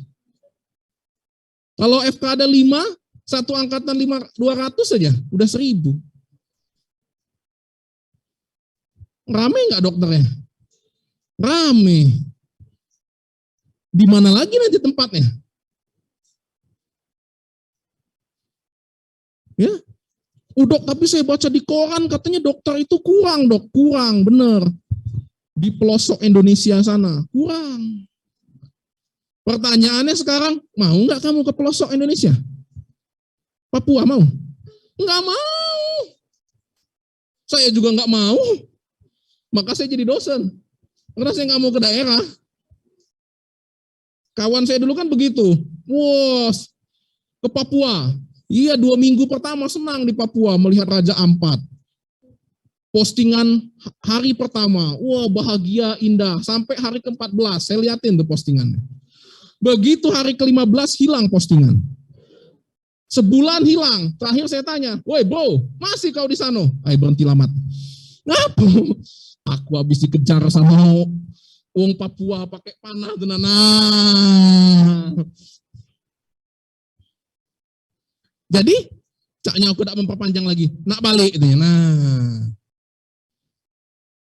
Kalau FK ada 5, satu angkatan 200 saja, udah 1000. Rame nggak dokternya? Rame. Di mana lagi nanti tempatnya? Ya, Dok, tapi saya baca di koran katanya dokter itu kurang, Dok. Kurang, bener. Di pelosok Indonesia sana, kurang. Pertanyaannya sekarang, mau nggak kamu ke pelosok Indonesia? Papua mau? Nggak mau. Saya juga nggak mau. Maka saya jadi dosen. Karena saya nggak mau ke daerah. Kawan saya dulu kan begitu. Wos, ke Papua. Iya, 2 minggu pertama senang di Papua melihat Raja Ampat. Postingan hari pertama, wah bahagia, indah. Sampai hari ke-14, saya liatin tuh postingannya. Begitu hari ke-15 hilang postingan. Sebulan hilang. Terakhir saya tanya, woi bro, masih kau di sana? Ayo berhenti lamat. Ngapa? Aku habis dikejar sama wong Papua pakai panah tenan. Jadi, caknya aku tidak memperpanjang lagi. Nak balik. Nah,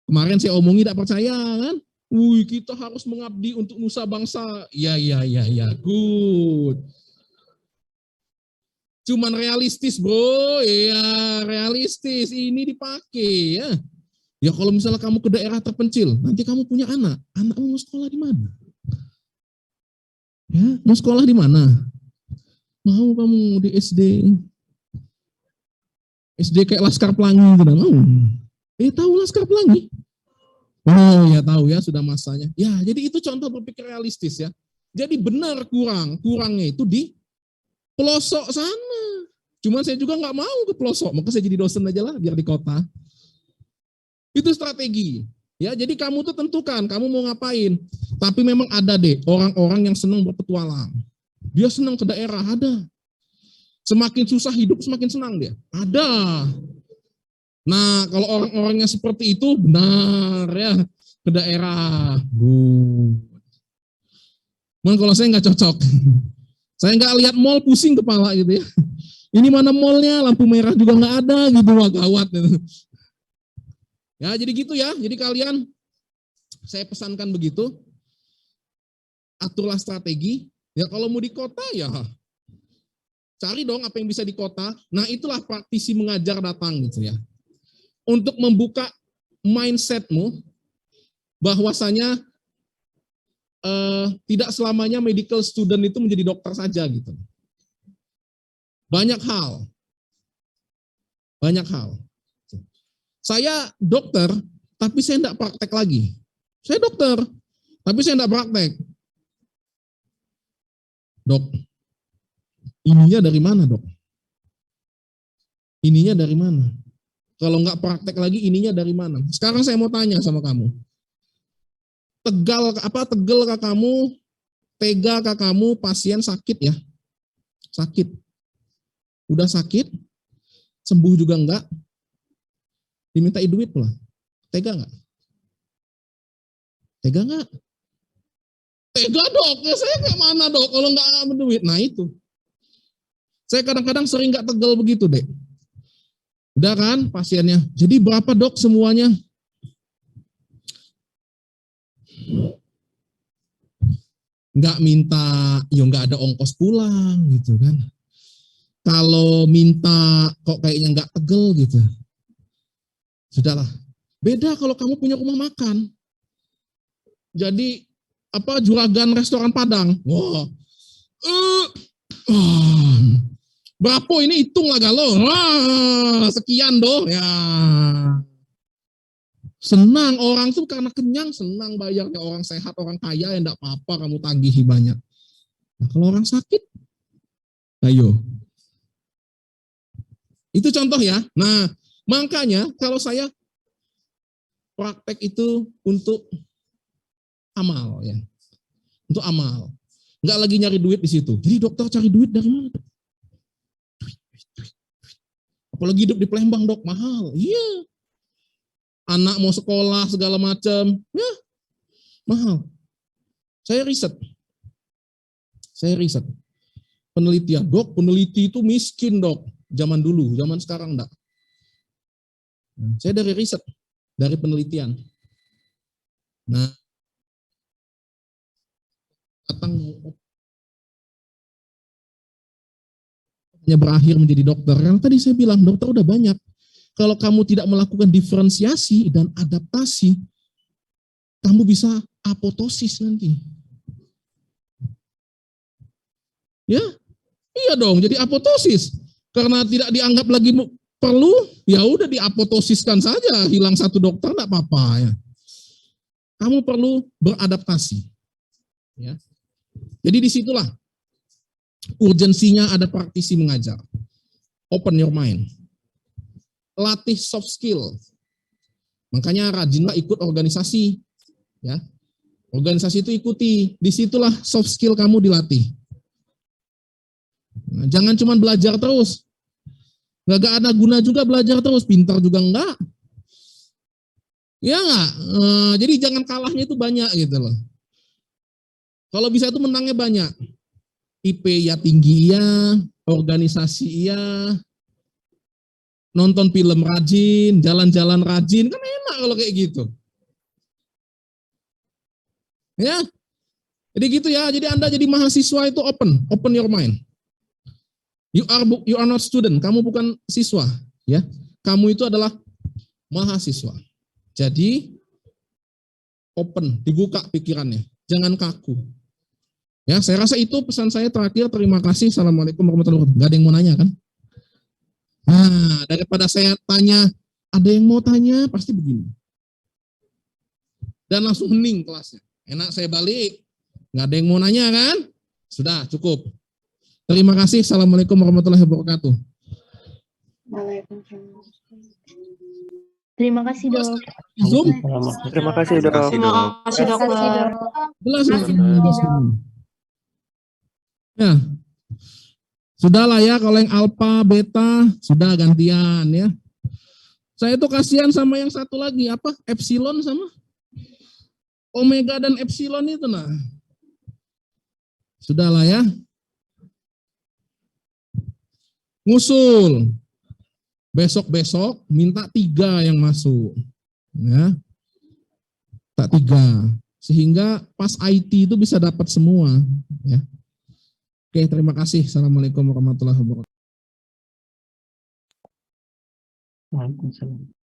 kemarin saya omongi tidak percaya kan? Wih, kita harus mengabdi untuk nusa bangsa. Ya, good. Cuman realistis bro, ya realistis. Ini dipakai ya. Ya kalau misalnya kamu ke daerah terpencil, nanti kamu punya anak. Anakmu mau sekolah di mana? Ya, mau sekolah di mana? Mau kamu di SD? SD kayak Laskar Pelangi, tidak mau? Tahu Laskar Pelangi? Oh ya tahu ya, sudah masanya. Ya jadi itu contoh berpikir realistis ya. Jadi benar kurangnya itu di pelosok sana. Cuman saya juga nggak mau ke pelosok, maka saya jadi dosen aja lah biar di kota. Itu strategi. Ya, jadi kamu tuh tentukan kamu mau ngapain. Tapi memang ada deh orang-orang yang senang berpetualang. Dia senang ke daerah, ada. Semakin susah hidup semakin senang dia. Ada. Nah, kalau orang-orangnya seperti itu, benar ya, ke daerah. Cuman kalau saya nggak cocok. Saya nggak lihat mall pusing kepala gitu ya. Ini mana mallnya, lampu merah juga nggak ada gitu, wah gawat. Gitu. Ya, jadi gitu ya. Jadi kalian, saya pesankan begitu, aturlah strategi. Ya kalau mau di kota ya cari dong apa yang bisa di kota. Nah itulah praktisi mengajar datang gitu ya. Untuk membuka mindsetmu bahwasanya tidak selamanya medical student itu menjadi dokter saja gitu. Banyak hal. Saya dokter, tapi saya tidak praktek lagi. Saya dokter, tapi saya tidak praktek. Dok, ininya dari mana dok? Ininya dari mana? Kalau nggak praktek lagi, ininya dari mana? Sekarang saya mau tanya sama kamu. Tegel kah kamu, tega kah kamu pasien sakit ya? Sakit. Udah sakit, sembuh juga enggak, dimintai duit pula. Tega enggak? Tega enggak? Tega dok, ya saya kayak mana dok kalau enggak duit? Nah itu. Saya kadang-kadang sering enggak tegel begitu deh. Udah kan pasiennya, jadi berapa dok semuanya? Enggak minta, ya enggak ada ongkos pulang gitu kan. Kalau minta kok kayaknya enggak tegel gitu. Sudahlah. Beda kalau kamu punya rumah makan. Jadi juragan restoran Padang. Wah. Berapa ini hitung lah galau. Wah, sekian doh. Ya. Senang orang tuh karena kenyang senang bayarnya, orang sehat, orang kaya yang enggak apa-apa kamu tagihi banyak. Nah, kalau orang sakit ayo. Itu contoh ya. Nah, makanya kalau saya praktek itu untuk amal ya. Untuk amal. Enggak lagi nyari duit di situ. Jadi dokter cari duit dari mana? Apalagi hidup di Palembang dok, mahal. Iya. Anak mau sekolah segala macam, ya mahal. Saya riset. Penelitian, dok, peneliti itu miskin dok. Zaman dulu, zaman sekarang enggak. Saya dari riset, dari penelitian. Nah, datang hanya berakhir menjadi dokter. Karena tadi saya bilang dokter udah banyak. Kalau kamu tidak melakukan diferensiasi dan adaptasi, kamu bisa apoptosis nanti. Ya, iya dong. Jadi apoptosis karena tidak dianggap lagi perlu, ya udah diapoptosiskan saja. Hilang satu dokter enggak apa-apa ya. Kamu perlu beradaptasi. Ya. Jadi disitulah urgensinya ada praktisi mengajar. Open your mind. Latih soft skill. Makanya rajinlah ikut organisasi. Ya. Organisasi itu ikuti. Disitulah soft skill kamu dilatih. Nah, jangan cuma belajar terus. Gak ada guna juga belajar terus. Pintar juga enggak. Ya enggak? Jadi jangan kalahnya itu banyak gitu loh. Kalau bisa itu menangnya banyak. IP ya tinggi ya, organisasi ya, nonton film rajin, jalan-jalan rajin, kan enak kalau kayak gitu. Ya, jadi gitu ya. Jadi Anda jadi mahasiswa itu open your mind. You are not student, kamu bukan siswa, ya. Kamu itu adalah mahasiswa. Jadi open, dibuka pikirannya, jangan kaku. Ya, saya rasa itu pesan saya terakhir. Terima kasih. Assalamualaikum warahmatullahi wabarakatuh. Gak ada yang mau nanya kan? Nah, daripada saya tanya, ada yang mau tanya, pasti begini. Dan langsung hening kelasnya. Enak saya balik. Gak ada yang mau nanya kan? Sudah, cukup. Terima kasih. Assalamualaikum warahmatullahi wabarakatuh. Waalaikumsalam. Terima kasih dok. Zoom. Terima kasih dok. Terima kasih dokter. Jelas ya. Sudahlah ya, kalau yang alpha, beta sudah gantian ya. Saya tuh kasihan sama yang satu lagi, epsilon sama omega dan epsilon itu nah. Sudahlah ya. Ngusul. Besok-besok minta 3 yang masuk. Ya. Tak 3. Sehingga pas IT itu bisa dapat semua. Ya. Oke, terima kasih. Assalamualaikum warahmatullahi wabarakatuh. Waalaikumsalam.